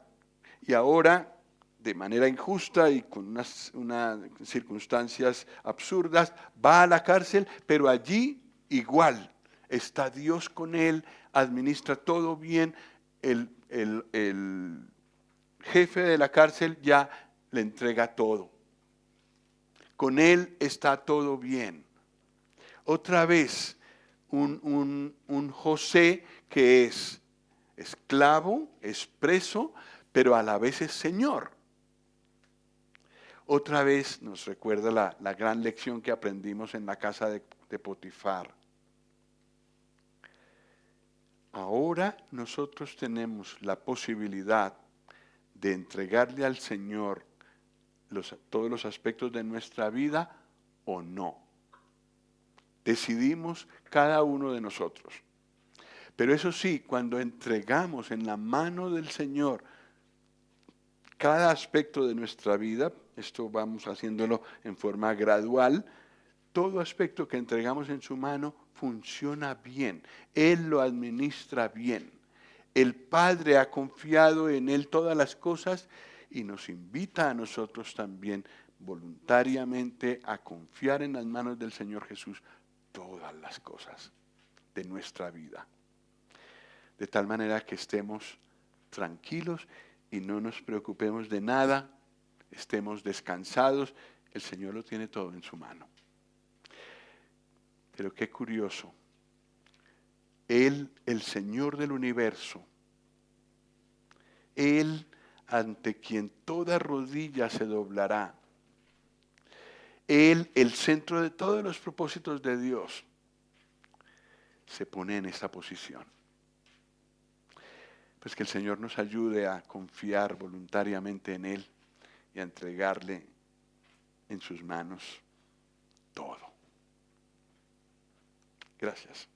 y ahora, de manera injusta y con unas circunstancias absurdas, va a la cárcel, pero allí igual está Dios con él, administra todo bien. El jefe de la cárcel ya le entrega todo. Con él está todo bien. Otra vez, un José que es esclavo, es preso, pero a la vez es Señor. Otra vez nos recuerda la gran lección que aprendimos en la casa de Potifar. Ahora nosotros tenemos la posibilidad de entregarle al Señor todos los aspectos de nuestra vida o no. Decidimos cada uno de nosotros. Pero eso sí, cuando entregamos en la mano del Señor cada aspecto de nuestra vida, esto vamos haciéndolo en forma gradual, todo aspecto que entregamos en su mano funciona bien. Él lo administra bien. El Padre ha confiado en Él todas las cosas y nos invita a nosotros también voluntariamente a confiar en las manos del Señor Jesús todas las cosas de nuestra vida. De tal manera que estemos tranquilos y no nos preocupemos de nada, estemos descansados, el Señor lo tiene todo en su mano. Pero qué curioso, Él, el Señor del universo, Él ante quien toda rodilla se doblará. Él, el centro de todos los propósitos de Dios, se pone en esta posición. Pues que el Señor nos ayude a confiar voluntariamente en Él y a entregarle en sus manos todo. Gracias.